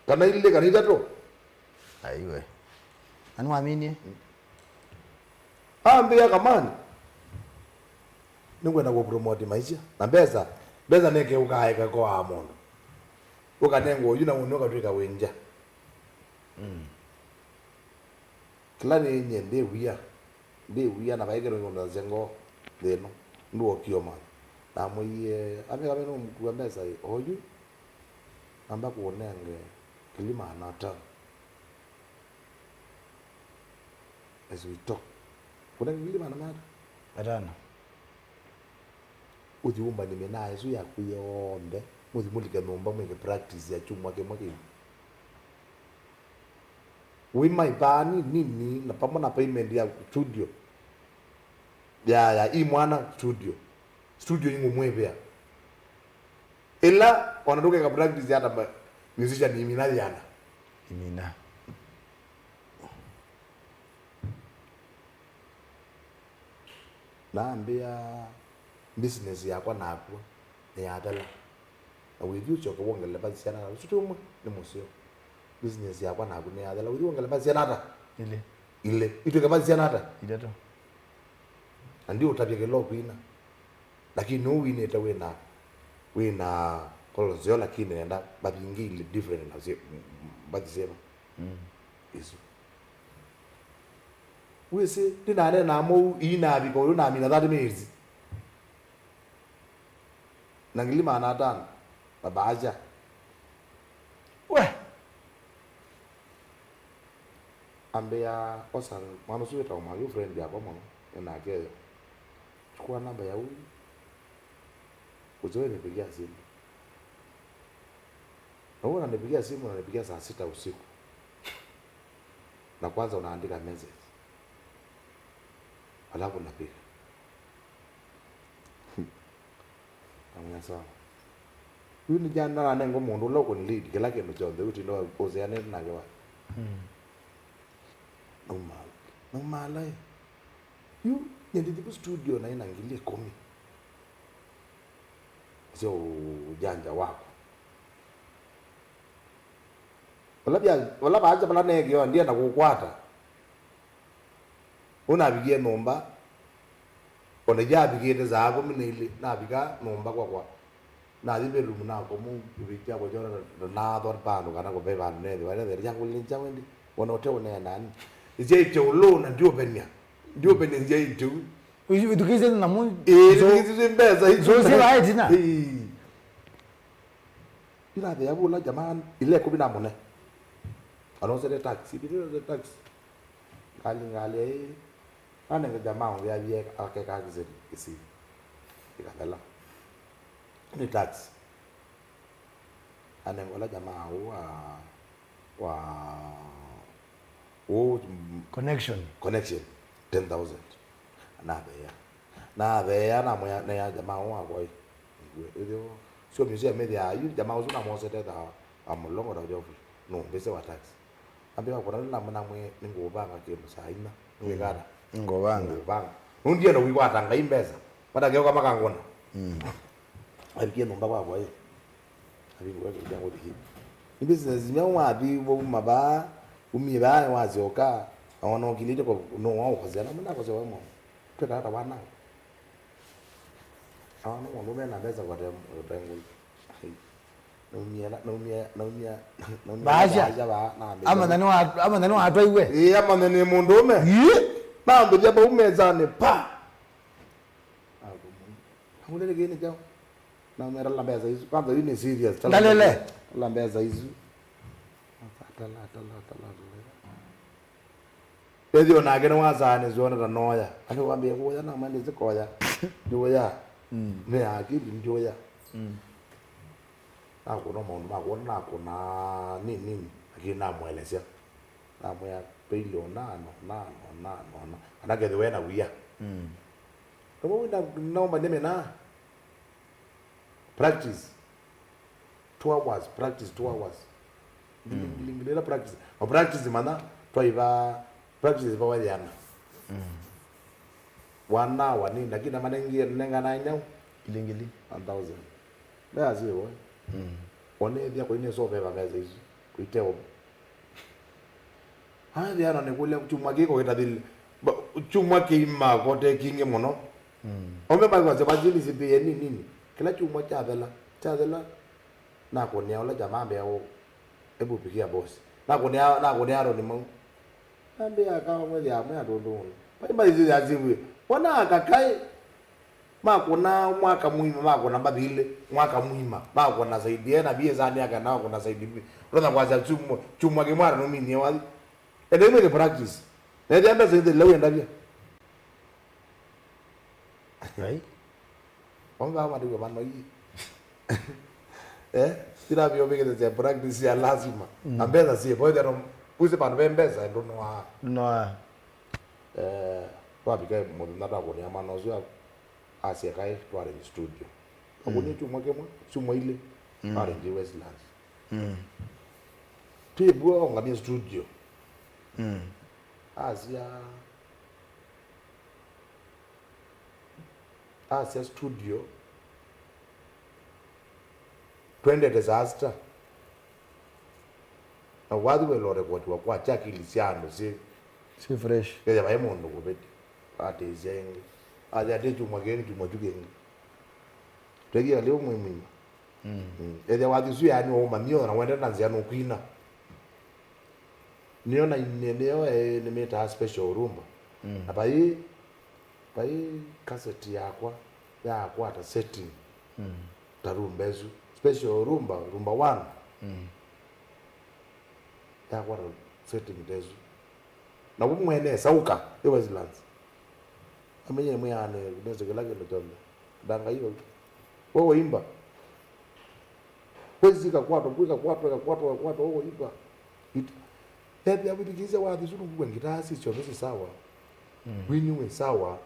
kana ile kanita to aiwe anwamini ambia kamani ningwenda ku promote maisha na mbesa neke ukaeka kwa amondo ukanengo yuna unoka twika wenja kila ni nyende wia na baigero ngona zengo deno ndo kioma na mwiye ameka beno mkuu mbesa oyu amba kuonenge kilima anata as we talk kuna kilima na mara atana ujiumba ni mena yesu ya kuyonde muzimulika nomba mweke practice ya chumwa ke mwake wima ibani nini na pamoja na payment ya studio ya imwana studio ingo mwebea ila wanaruka ka practice ya hata musician ni minali yana imina naambia business yakwa nakwa ne adala na with you choko wongele ba siana na sutumu ni museo business ya kwa na ku ne adala with you wongele ba siana ta ile itu ke ba siana ta ile to ndio utabike lo kuina lakini no wine ta wina kolozio lakini nenda babingile different na zio badisema isu wese dinane na mo ina bi ko na mi na that means nangilima na dan babaja we ambia osan manu suwe ta ma yo friend ya kwa mama na ke chukua namba ya huyu uzoe nipigia simu na wewe unanipigia simu unanipigia saa 6 usiku na kwanza unaandika message alafu unapiga amnya sawa huyu ni jana na ngo mundu loko ni lead kila kindu chonde uti ndo kozeane na kwa normal yu ndio studio na inaingilia komi sio ujanja wako wala baje bala negyo ndiye nakukwata unabigie nomba oneja bigete zako minili nabiga nomba kwa na dibe rumu na ko mu bikia ko jora na dor pano kana ko beba ne de wale de yangu linja wendi wonote one nani ije cholo na ndio benya nje itu udukize na mun idukize mbeza zo sira ai dina ila de yabula jamaa ile ko bina mone anonse de taxi bidiro de taxi ngale ana nga jamaa ya vie akeka kizeni isi ikabela ni taxi ana ngola jamaa wa connection 10,000 na beya na moya na ya jamaa wa kwa hiyo sio mzee media hiyo jamaa uzuna mose teta amulongo da jofu no bese wa taxi ambia kwa na mwe ngobanga ke musaina ngegada ngobanga undiye no wikwata ngaimbeza bada ke kwa makangona abiye nomba kwa hiyo abingwa ke jango diki business zimwa abi bo maba umiba wazioka awana okilite ko no wa khozela mna ko zewa mo teka ta wana awana mo mena beza kwa tengu naumia baja ama nani wa atwaiwe ama nani mundume mambo jaba umezane pa hamule gene jao na mera la beza hizo kwanza hii ni serious dalele la beza hizo Pedio na gena wazane zona da noya alo wambie kuya na mande zikoya ndoya me akili ndoya akuna mundu makona kuna nini akina mwelezea na mwa billion na anake the wena wia kama wenda naomba neme na practice 2 hours practice 2 hours ngilingila practice o practice mana toiva practice ba waliana wana wani lakini manengi nenga na ina ilingili 1000 bazi wewe one dia ko ine so beba bazi hizo kuiteo hadi ana ne kule chuma kiko kitadili chuma kima kote kinge mono ombe ba kwa sababu zipi nini kila chuma cha na konia wala jamaa mbeo ebu pikia boss na konia ro ni mo ambia kama mwezi ya mwa dondo pa hizi aziwe wana akakai makuna mwaka muima makuna babile mwaka muima makuna zaidi na bie zani aka na kuna zaidi roza kwanza chumwa kimara no mini wali ende mwe practice na jambe zaidi leo ndabia right onga ma digo mano yi sira bio bege de practice ya lazima ambeza si pode ro puse pa mbeza ndo no kwa bika mo nada ko ni amano zua asia kai tware studio akuni chumwa kemwe chumwa ile pale ndi Westlands tibu ngabia studio Asia studio twende disaster na wadu we lore kwa chaki lisiano si fresh ya ba mondo ko beti ate zengi ate chuma geni chuma jugengi tegi leo mwimi ede wadu su ya ni o mamio na wenda na nzia no kwina niona ineneo ni meta special rumba abai cassette yakwa ata setting tarumbezu special rumba 1 yakwa setting dezu na kumwene sauka ewazilands amenye muyane kunezekela ke ntombe danga hiyo wewe imba kwezika kwato wewe imba Hebi abidikize wathi sunu kuwe ngitasi chyo nisi sawa. Winiwe sawa.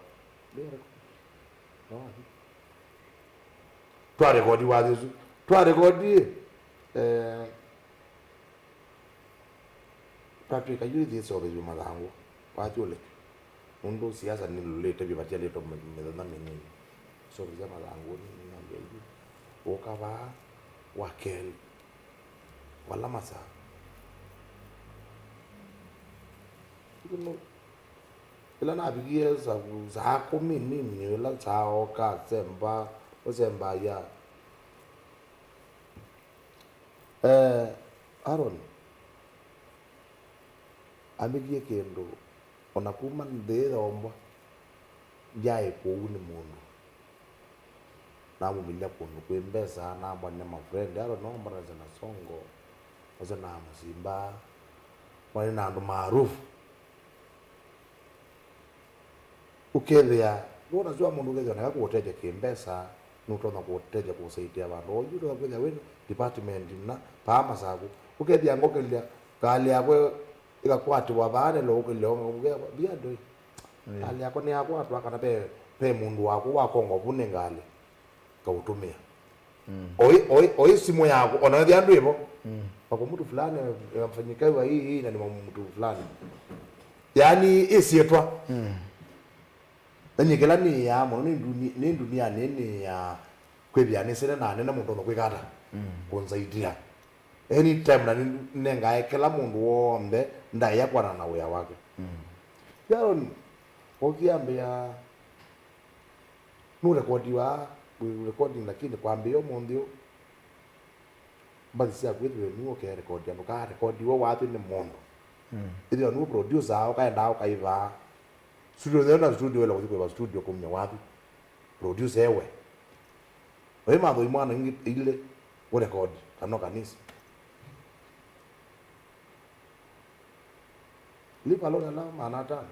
Twa rekodi wathi su. Twa rekodi Patrick ayuthi sobe juma langu. Pachule. Mundu siasa nilulete bibatia leto medana menini. Sobe juma langu ni nambeli. Okaba wakel. Wala masa. Ila na bigie za ko mini la chao ka semba o semba ya Aaron abigie kendo ona kuma ndera omba jae ko uni mundu na mu binya ko no kwembeza na mbane ma friend Aaron no mbara za songo oza na musimba wale na ndo maarufu ukelia nona zwa mundu geza na kuoteja kimbesa nutona kuoteja kusaidia abantu ojudo kwenya wenu department na pama saku ukelia ngokelia kali yakwe ikakwati wabane lo ukelia ngobugea biado kali yako ni yako watu akana pe mundu wako wakongo bune ngali kautumia oi simu yako ona ndiandu hivyo kwa mtu fulani mfanyikazi hii na ni mtu fulani yani isietwa Nanyekela ni ya mo ni dunia nene ya kwebyane sene na nene muntu no kwikata konzaidia anytime na nenga ekela mundu wombe ndaya kwana na uya wake Kyalo okiambe ya no recording lakini kwambe yo mundu basi ya kwetwe ni oke record ya no ka record wo watu ni mundu ndio no producer au kaenda kaiva studio la kwa studio kumnya wapi producer ewe wewe mambo imwana ile wo record kano kanisa lipa lona la manata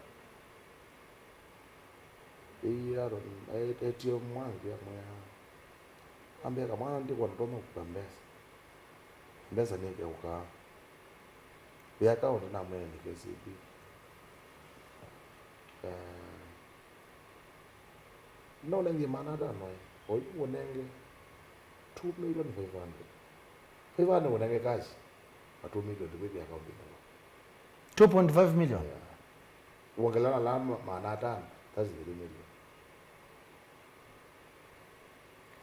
iyaro etio mwangi ya moya ambe kama mwana ndiko ndono kupambesa mbesa nike uka ya kaunti na mwe ni KCB no nengi manada no oyi wonenge 2,500,000 wonenge kazi 2 million de account 2.5 million wongelana la manada that's 3 million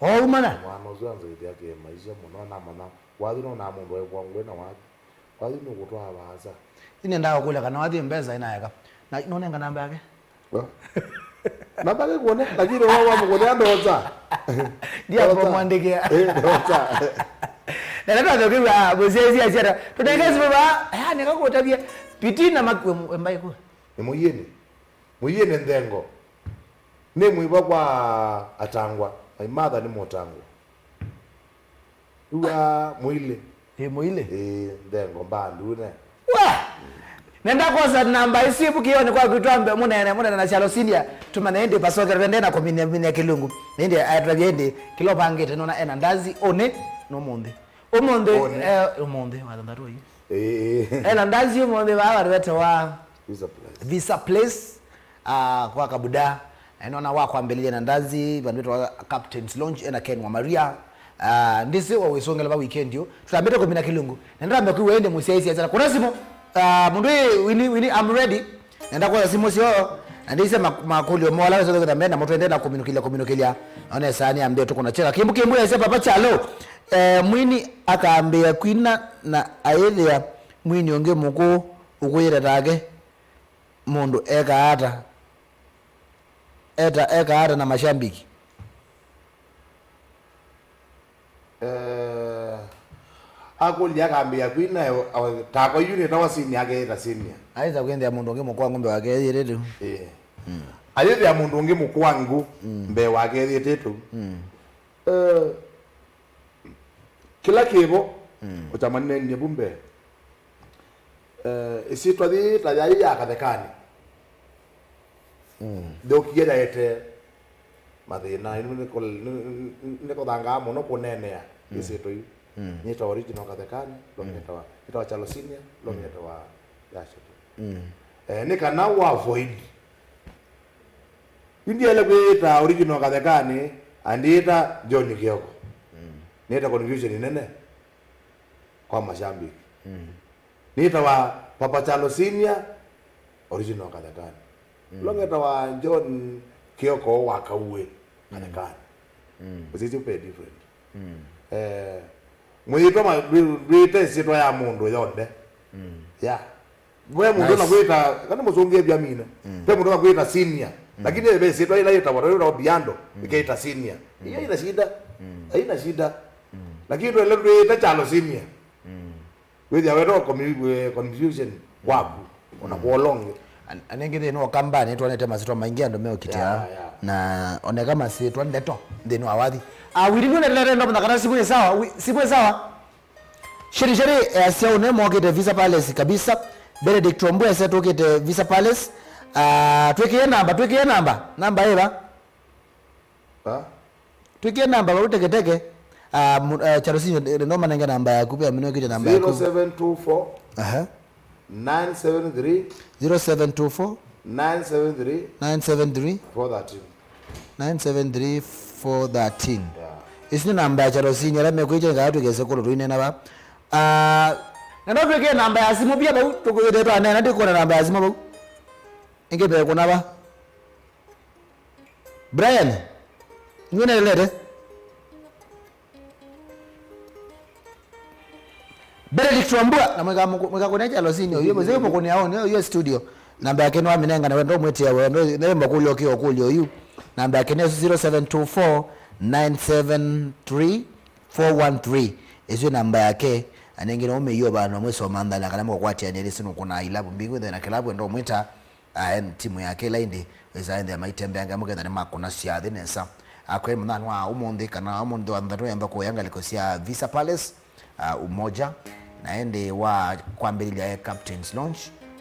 oh mana mwana zwanzo yake maisha muno na mana wadi no na mundu ekwangu na wadi no kutwa abaza ine ndawo kula kana wadi mbeza inayaka na inonenga namba yake namba yake kuone lakini wao mkone andoza ndio kwa mwandikea ndoza na ndio kwa bozezi achara tunengezi baba nikakutabia pitina makwe mbai kwa ni muyene ndengo ne mwiba kwa atangwa my mother ni motangwa uwa muile muile ndengo mbandu ne wa nenda kosa namba isibu kioni kwa kuitwambe muna na Kyalo senior tumanaende pasoka rendena kwa mini ya kilungu nende atraviende kilopangete nona ena ndazi one no monde omonde wadandaru yi ena ndazi omonde ba warete wa visa place kwa kabuda nona wa kwa mbelia na ndazi bandu wa captain's lounge ena Ken wa Maria ndisi wa wisongela ba weekend yo tutambete kwa mini ya kilungu nenda mbe kuende musiaisi ya kuna simo mundu wini I'm ready nenda kwa simu sio ndise makuli mola wezo kwenda mbena moto endena kominukilia one sani ambie tuko na cheka kimbu ya papa Kyalo mwini akaambia kwina na ayethia mwini ungi muku ukwira take mundu ekaata na mashambiki akuli akaambia kwina tako yuni tawa sini yake ta sini aiza kwendea mundu ungi muku ngombe wake yiritu ayethia mundu ungi muku wangu mbe wake yiritu kila kibo utamane nye bumbe isitwa di tayari yakathekani ndokiera ete mathina ni ko thanga muno kunenea isitwa nyita original kathekani lo nyita wa Kyalo senior lo nyita wa yasho ni kana wa avoid indi ele kwita original kathekani andita John Kioko nita confusion nene kwa mashambiki nita wa Papa Kyalo senior original kathekani longeta wa John Kioko wa Kauwe kathekani which is very different mwito ma rite sitwa ya mundu yonde ya gwe mundu na gwita kana muzungie bya mina pe mundu na gwita senior lakini ebe sitwa ila ita wa Biado ikaita senior hiyo ina shida haina shida lakini ndio ile gwita Kyalo senior with ya confusion wapu unakuolonge anengire no kambani twanete masitwa maingia ndo meo kitia na oneka masitwa ndeto ndeno awathi awiri ne lere ndo kana sibu sawa shiri sio ne mogete Visa Palace kabisa Benedict Ombu ese tokete Visa Palace tweke namba eba tweke namba uteketeke Kyalo senior ndo manenge namba ya kupia mino kije namba yako 0724 973 0724 973 413 413 isini namba ya Kyalo senior lame kuije ngatu kese kolo ruine na ba na ndo tweke namba ya simu pia ba tukuyete to anena ndiko na namba ya simu ba ingebe kuna ba Brian ngine lete Benedict Wambua na mweka kwenye Kyalo senior hiyo mzee yupo kwenye hao hiyo studio namba yake no aminenga na wendo mwete ya wendo nemba kulio kio kulio yu namba yake ni 0724 973 413 hizo namba yake anengine umeyo bana mweso mandala kana mwakwati ya sino kuna ilabu mbingu na kilabu ndo mwita timu yake laindi wezaende maitembe anga mugenda ne makona siathe nesa akwe mnani wa umonde kana umondo andaro yamba ko yanga likosia Visa Palace umoja naende wa kwambililia ya Captain's Lounge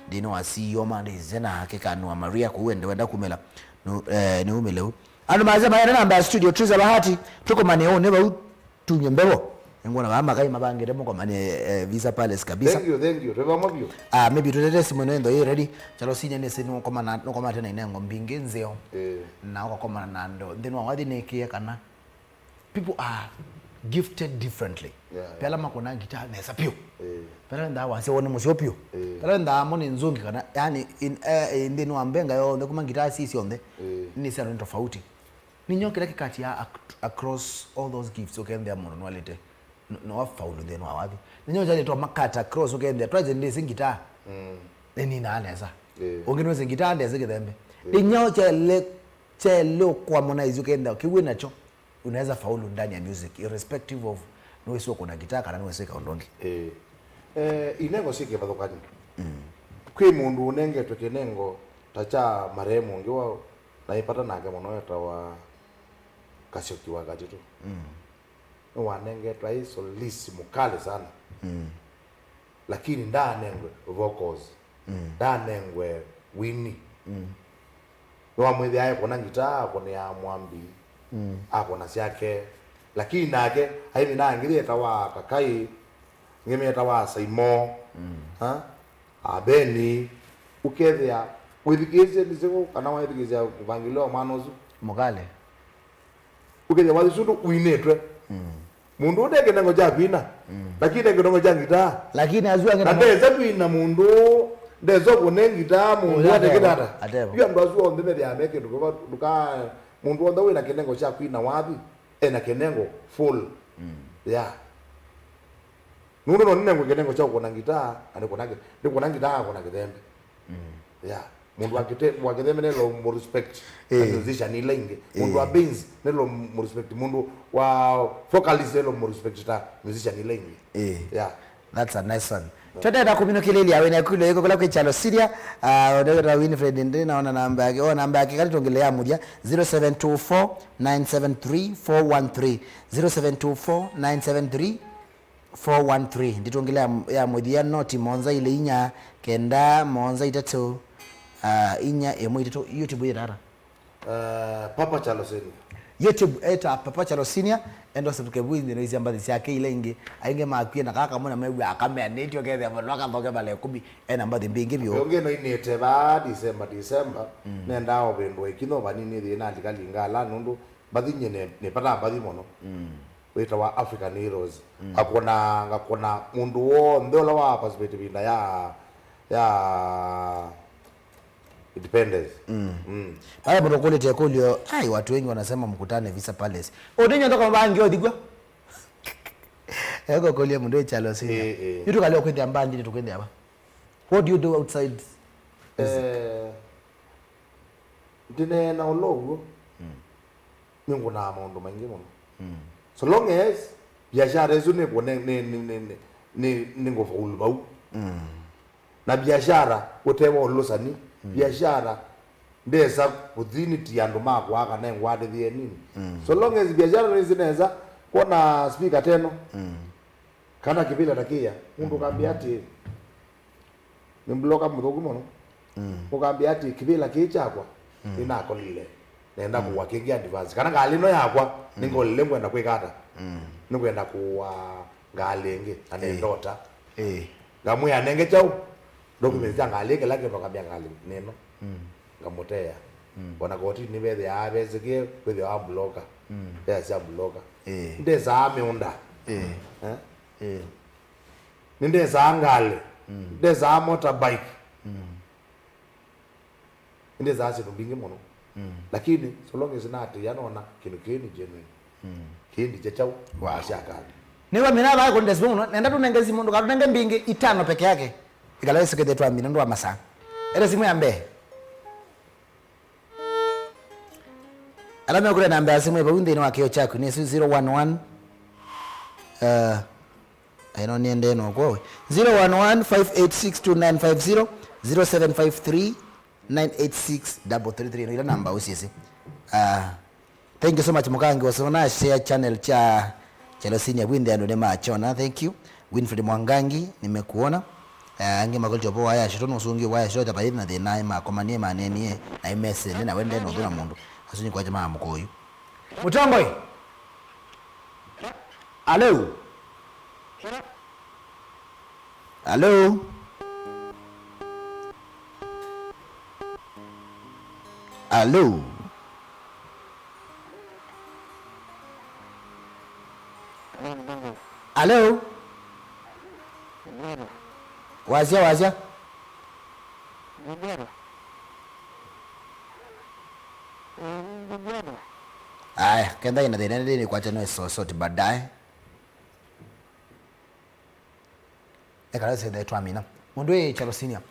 dino wa CEO mande zena hakika no Maria kuende wenda kumela no ni umelewu anu maza bayana namba studio Triza Bahati tuko maneo neba tunyembebo ngona bamba kai mabangere mo komane Visa Palace kabisa thank you reba mabyo maybe tutete simonendo ye ready Kyalo senior ne sino komana no komate na inengo mbinge nzeo na kwa komana nando then wadi nekie kana people are gifted differently pela makona guitar nesa pio pela nda wase wona musopio pela nda moni nzungi kana yani in ndino ambenga yo ndekuma guitar sisi onde ni sero tofauti ninyo kila kikati ya across all those gifts okay ndia mononwalite no afaulu ndeno awathi ninyo jale to makata across okay ndia twaje ndi guitar nini na aneza ongeno guitar ndia zikethembe ninyo chele kwa mona izuke ndia kiwe nacho unaweza faulu ndani ya music irrespective of no sio kuna gitaa kana no sika ondongi inengo sike bathokani kwi mundu unenge twekenengo tacha maremo ngiwa naipata nage muno eta wa Kashoki wa gatito no wanenge twa solisi mukale sana lakini ndanengwe vocals ndanengwe wini no mwezi aye kuna gitaa kuna ya mwambi ako na siake lakini nake haimi na ngire tawa kakai ngime tawa saimo abeni ukethia withikeze ndizego kana withikeze kuvangilwa manozu mugale ukethia wazisundu uinetwe mundu ndege nango japina lakini ndege nango jangita lakini azua ngena ndeze pina mundu ndezo kunengita mundu ndege data yo ndo azua ndene ya meke duka mundu onda wina kenengo cha kwina wathi ena kenengo full yeah nuno no nene ngwekene cha kuona gitaa ani kuona gitaa kuona kidembe yeah mundu wakidembe nelo mu respect musician ile inge mundu wa beans nelo mu respect mundu wa vocalist nelo mu respect ta musician ile inge yeah that's a nice one. Tutenda kuminokelelia wena kulo yeko kula Kyalo Syria odera Winfred ndi naona namba yake namba yake kali tongelea mudia 0724 973 413 0724 973 413 nditongelea ya mudia noti monza ile inya kenda monza itatu inya emo itatu YouTube yara Papa Kyalo Syria YouTube eta Papa Kyalo Syria endo subscribe ndi noisi ambazi yake ile inge ainge makwia na kaka mona mewe akamea neti okethe amaloka thoke bale 10 ena mbathi mbingi byo yonge no inete ba December nenda obendo ikino banini thi na ndikalinga la nundu bathi nyene ne pata bathi mono weta wa African Heroes akona mundu wonde ola wa perspective binda ya independence Baya bado kule tekolio ai watu wengi wanasema mkutane Visa Palace odinyo ndoka mbangi odigwa ego kolia mundu Kyalo Syria yutu kale okwenda mbandi ndi tukwenda aba what do you do outside dine na ologo mingu na maondo maingi mono so long as biashara hizo ni ngofaulu bau na biashara utewa olosani biashara ndeza opportunity yandu mako aka na ngwade thie nini so long as biashara nizineza kona speaker teno kana kibila takia mundu kambia ati ni bloka muthugu mono ukambia ati kibila kichakwa inako lile nenda kuwa kingi advance kana ngalino yakwa ningolile kwenda kwikata nikwenda kuwa ngalenge ane ndota ngamwe anenge chau document ngaleke lake nokambia ngali neno ngamotea bona goti ni bethe ya bezeke bethe ya blocker yes ya blocker ndeza ameunda ndeza angale ndeza motorbike ndeza asitu bingi mono lakini so long as nati yanaona kinu kini genuine kindi chachau washakali niwa mina ba ko ndesimuno nenda tunengezi mundu katunenge mbingi itano peke yake ikalawese kete twa mina ndo amasa era simu ya mbe alama kule namba ya simu ipo winde ni wakio chako ni 011 aino niende no kwa 011586290 0753986333 no ile namba usisi thank you so much mukangi wasona share channel cha Kyalo Syria winde ando ne machona thank you Winfred Mwangangi nimekuona ange magoljo bo aya shitono sungi waya shota pa na de na ma komanie maneni na imese na wende no duna mundu asunyi kwa jamaa mkoyo Mutongoi Hello Hello Hello Hello Wazia aya kenda ina deni kwa chano sosoti baadaye ekala se de twamina mundu Kyalo Syria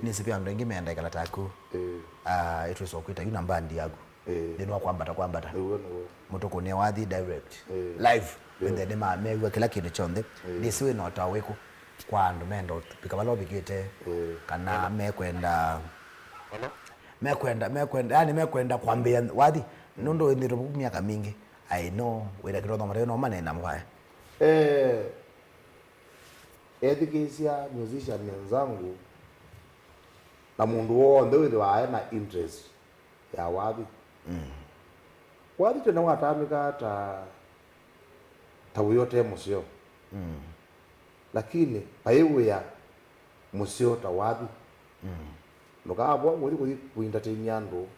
ni sipia ndo ngime anda ekala taku itu so kwita yuna mbandi yago ndio kwambata mutoko ne wathi direct live when the dema mewe kila kindu chonde nisiwe no taweko kwa ndo mendo pikabalo bikite kana mekwenda yani mekwenda kwambia wathi nundo ndiro miaka mingi I know wenda kirodo mareno manena mbaya edikisia musician wenzangu na mundu wonde withi wae na interest ya wathi wathi tena watamika ta uyote musio lakini paiwe ya musio ta wathi nokabwa muri kuentertain yandu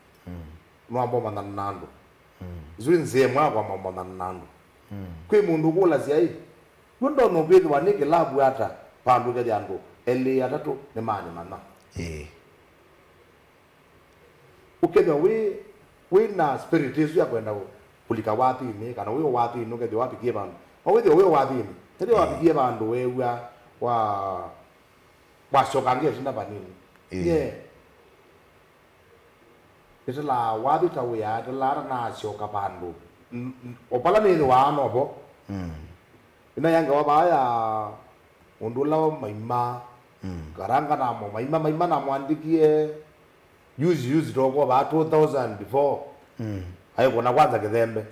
mwambo mananando izuri nzemwa kwa mambo mananando kwe mundu kula ziai ndo no bithi wanike labu hata pandu ke yandu eli atatu ne mani mana ukenya we na spirit yesu ya kwenda kulika wapi ni kana we wapi no ke wapi ke bandu Owe wathini. Tedi wapigie bandu wewa wa shokange tinda banini. Yeah. Itala wathi tawya itala na shoka bandu. Opala ni wano bo. Ina yanga wabaya undula maima. Karanga na mo maima na mwandikie use toko ba 2000 before. Ayo kuna kwanza kithembe.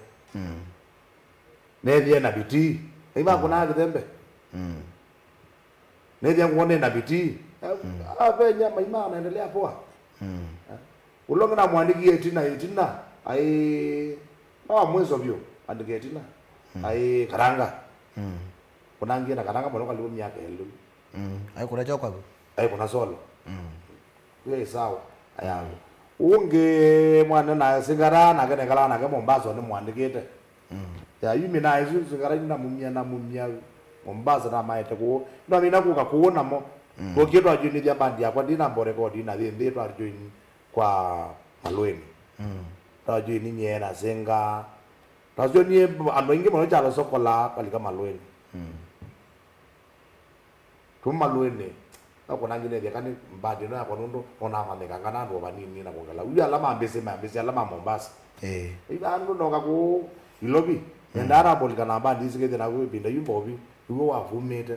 Nethie na biti. Ima kuna kithembe. Nethie ngone na biti. Avenya maima anaendelea poa. Ulonga na mwandikie itina. Ai mwezo byo andike itina. Ai karanga. Kuna ngia na karanga mwana kalibu miaka helu. Ayo kuna chokwa. Ayo kuna solo. Ye sawa. Ayangu. Unge mwana na sigara na kene kala na Mombasa ni mwandikite. Ya yumi na izu sigara na mumia Mombasa na maete ko. Na mina ku ka kuona mo. Ko kito ajuni dia bandi akwa dina mbore ko dina ndi to ajuni kwa Malweni. Ajuni nye na zenga. Ajuni ando ingi mo chala sokola kalika Malweni. Malweni. Na kuna ngine dia kani mbadi no yakwa nundo ona mameka kana ndo banini na kongala uya alama ambese alama Mombasa iba ndo noka ku ilobi ndara bolikana bandi sikete na kubinda yumbobi uwo wavumete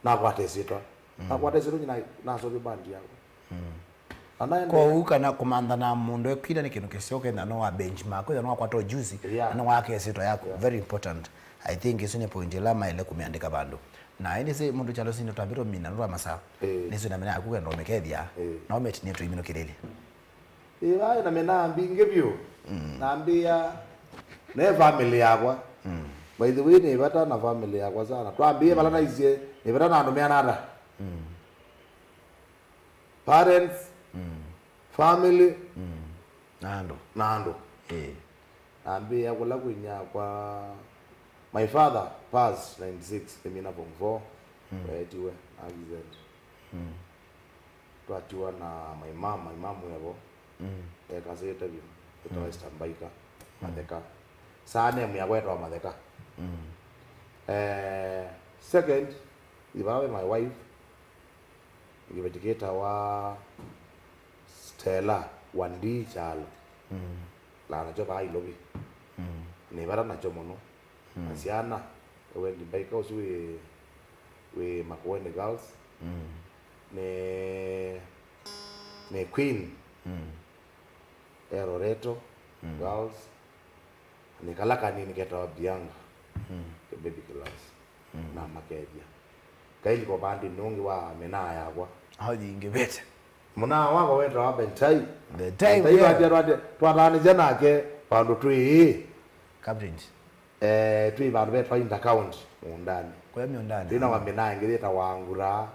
na kwatesitwa na kwatesitwa na so bandi yako ko ukana komanda na mundo ekida ni kintu kisioke na no wa benchmark ko no kwato juice no wake sito yako very important. I think isune point lama ile kumeandika bandu na ini se mundu chalo sino tabiro mina ndo amasa niso na mina akuga ndo mekethia na ometi neto imino kireli ai na mena ambinge byo na ambia ne family yakwa by the way ne bata na family yakwa sana twambie bala na izie ne bata na ndo meana parents family nando ambia kula kunya kwa my father passed 96 emina form 4 etiwe agizet twatiwa na my mom yabo ekazeta bi etawestambaika madeka sana myagwetwa madeka second ibawe my wife ngibetiketa wa Stella Wandi Kyalo la na joba ilobi ne bara na jomono asiana when the bike house we Makwene girls ne Queen Eroreto girls ne kalaka nini keta Bianga ke baby class na makedia kaili ko bandi nongi wa mena yakwa haji ngebete muna wako weta wa bentai the time twatani jana ke bandu twi captains twi bandu betwa in account undani kwa miondani dina wa mena ngireta wangura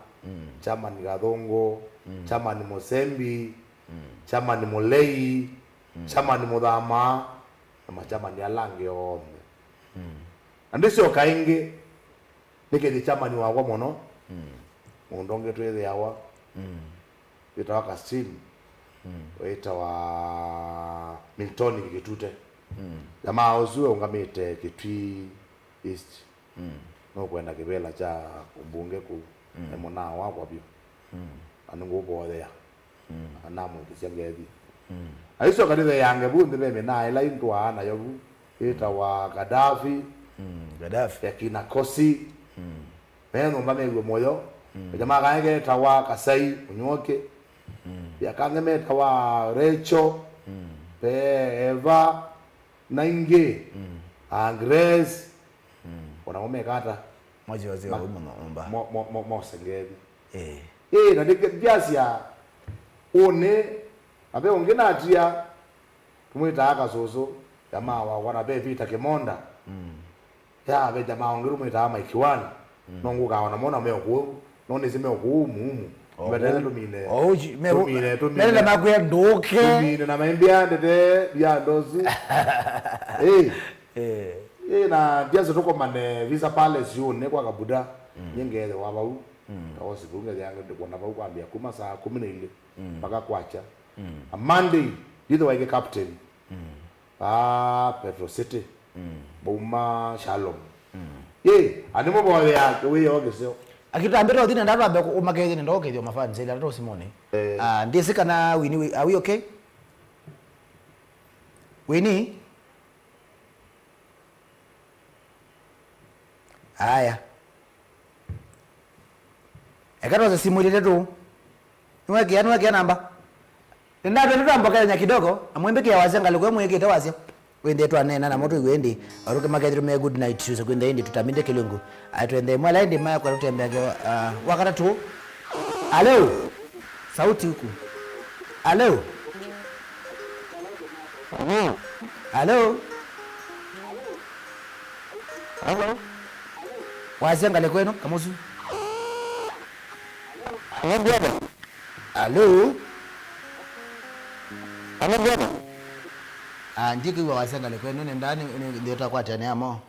chama ni Gathongo chama ni Mosembi chama ni Mulei chama ni Muthama na chama ni Alange omwe andisio kaingi nike chama ni wagwa mono mundonge twethe yawa itawa Kassim itawa Milton Kitute jamaa uzue ungamite Kitui East no kwenda kibela cha ubunge ku emona wakwa bio anungu bothea anamu kisiangethi aiso kadile yange bunde beme na ila indwa na yobu itawa Gaddafi yakina Kosi neno mbamegwe moyo jamaa kaenge tawa Kasai unyoke yakange tawa Recho Eva Nainge Angres wanaume kata moja wazee wa muomba mo sengethi na dikiasia one abe ongena atia tumwita aka soso jamaa wa wana be vita Kimonda ya be jamaa ongiru mwita ama ikiwani nongo kaona mona meko none zimeko mumu mbadala lumine oji mele magwe ndoke lumine na maimbia ndete bia dozi na diazo toko mane visa palace yone kwa kabuda nyengele wabau kaosi bunge yange ndiko na bau kwambia kuma saa 12 mpaka kwacha a Monday ditho waike captain Petro City Boma Shalom animo boye yake wiyo gesho akitambira uthina ndaba be umakethini ndokethio mafans ile ndo Simone ndisika na Winnie, are we okay? Winnie, haya ekatoza simu ile tu niweke namba ndato tutambokanya kidogo amwembeke ya wazenga likuwe mweke tawazia wende twanena na moto iwendi aruke makethiro me good night so kwenda indi tutaminde kilungu atwende mwala indi maya kwa rutembea wakati tu. Alo sauti huku. Alo alo alo wazenga likweno kamuzu alo alo ndiki wa wasenga likweno ne ndani ndio takwata neamo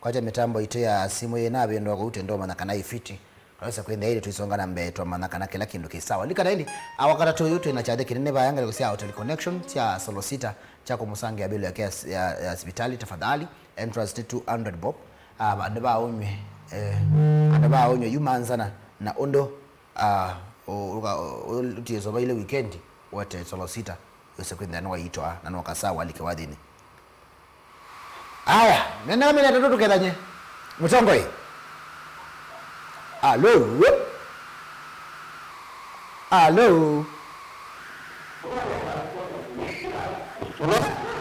kwacha mitambo ite ya simu ye nabe ndo akute ndo maana kana ifiti kaweza kwenda ile tuisonga na mbeto maana kana kila kindu kisawa likana hindi awakata to yote ina chade kinene bayanga likusia hotel connection cha solo sita cha kumusange ya bilo ya hospitali tafadhali entrance 200 bob adaba onywe yumanzana na ondo utizo ba ile weekend wote solo sita yose kwenda no waitwa na no kasawa likewadhini. Aya nenda mimi natoto tukethanye mutongoi. Alo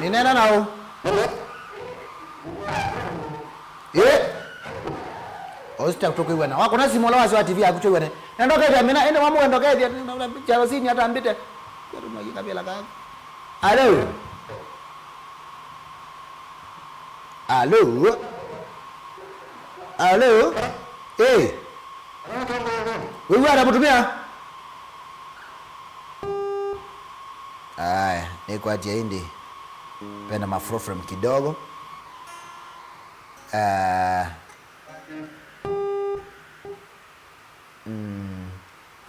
ni nena nao Osta kutoka bwana. Wako na simu lawa wa TV akucho bwana. Ndoka ya mina ende mamu ndoka ya na charosini hata ambite. Kero magi kabela ka. Alo. Alo. Alo. Wewe anapotumia? Aya, niko atia indi. Penda mafrofrem kidogo.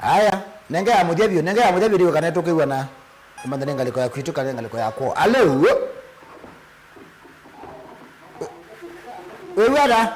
Aya, nengea mudhebi dio kana toke wana. Mbanda nenga liko ya kwitu kana nenga liko ya kwa. Alo. Wewe ada?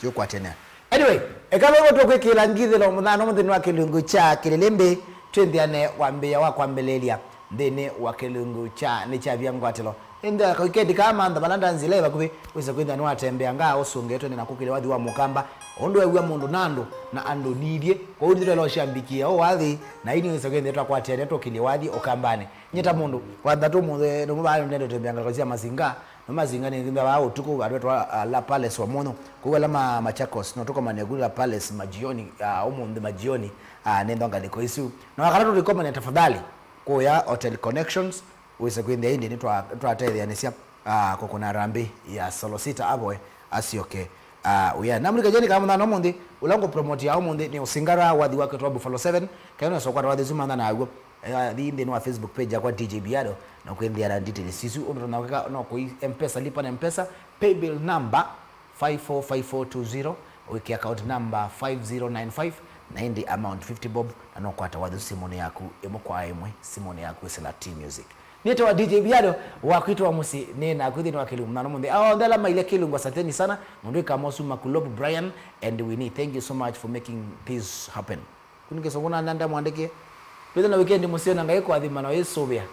Yo kwa tena. Anyway, ekaba goto kwe kilangize lo mudhano mudhino wa kilungu cha Kililimbi twendiane wambia wa kwambelelia ndene wa kilungu cha ni cha vyangwatelo. Enda ka weekend kama anda balanda nzileba kubi wese kwenda no atembea nga osungeto ni nakukile wadhi wa mukamba ondo ewa mundu nando na ando nidie kwa hiyo ndilo shambikia wadhi na ini wese kwenda etwa kwa tene to kile wadhi okambane nyeta mundu wanda to mundu no mubalo ndendo tembea nga mazinga no mazinga ni ngimba wao tuko adwetwa la palace wa mono kwa lama Machakos no tuko manegula palace majioni umundu majioni nendo ngaliko isu na wakati tulikoma tafadhali kwa ya hotel connections wese kwenda indi ni twatethia nisia kokona rambi ya solo sita aboe asioke uya namrika jeni kama na mundi ulango promote ya mundi ni usingara wadhi wake to Buffalo 7 kayo so kwa wadhi zuma na agwo indi ni wa Facebook page kwa DJ Biado na kwenda ya details sisu ndo na no ko M-Pesa lipa na M-Pesa paybill number 545420 wiki account number 5095 na indi amount 50 bob na no kwata wadhi simone yaku emokwa emwe simone yaku sela team music Nito wa DJ Biado wakitu wa musi nena kuthi ni wakilungu na mundi ndala maile kilungu asanteni sana mundu kamosu makulobu Brian and we need thank you so much for making this happen kunike sobona nanda mwandike pete na weekend musio na ngaiko adhima na yesobia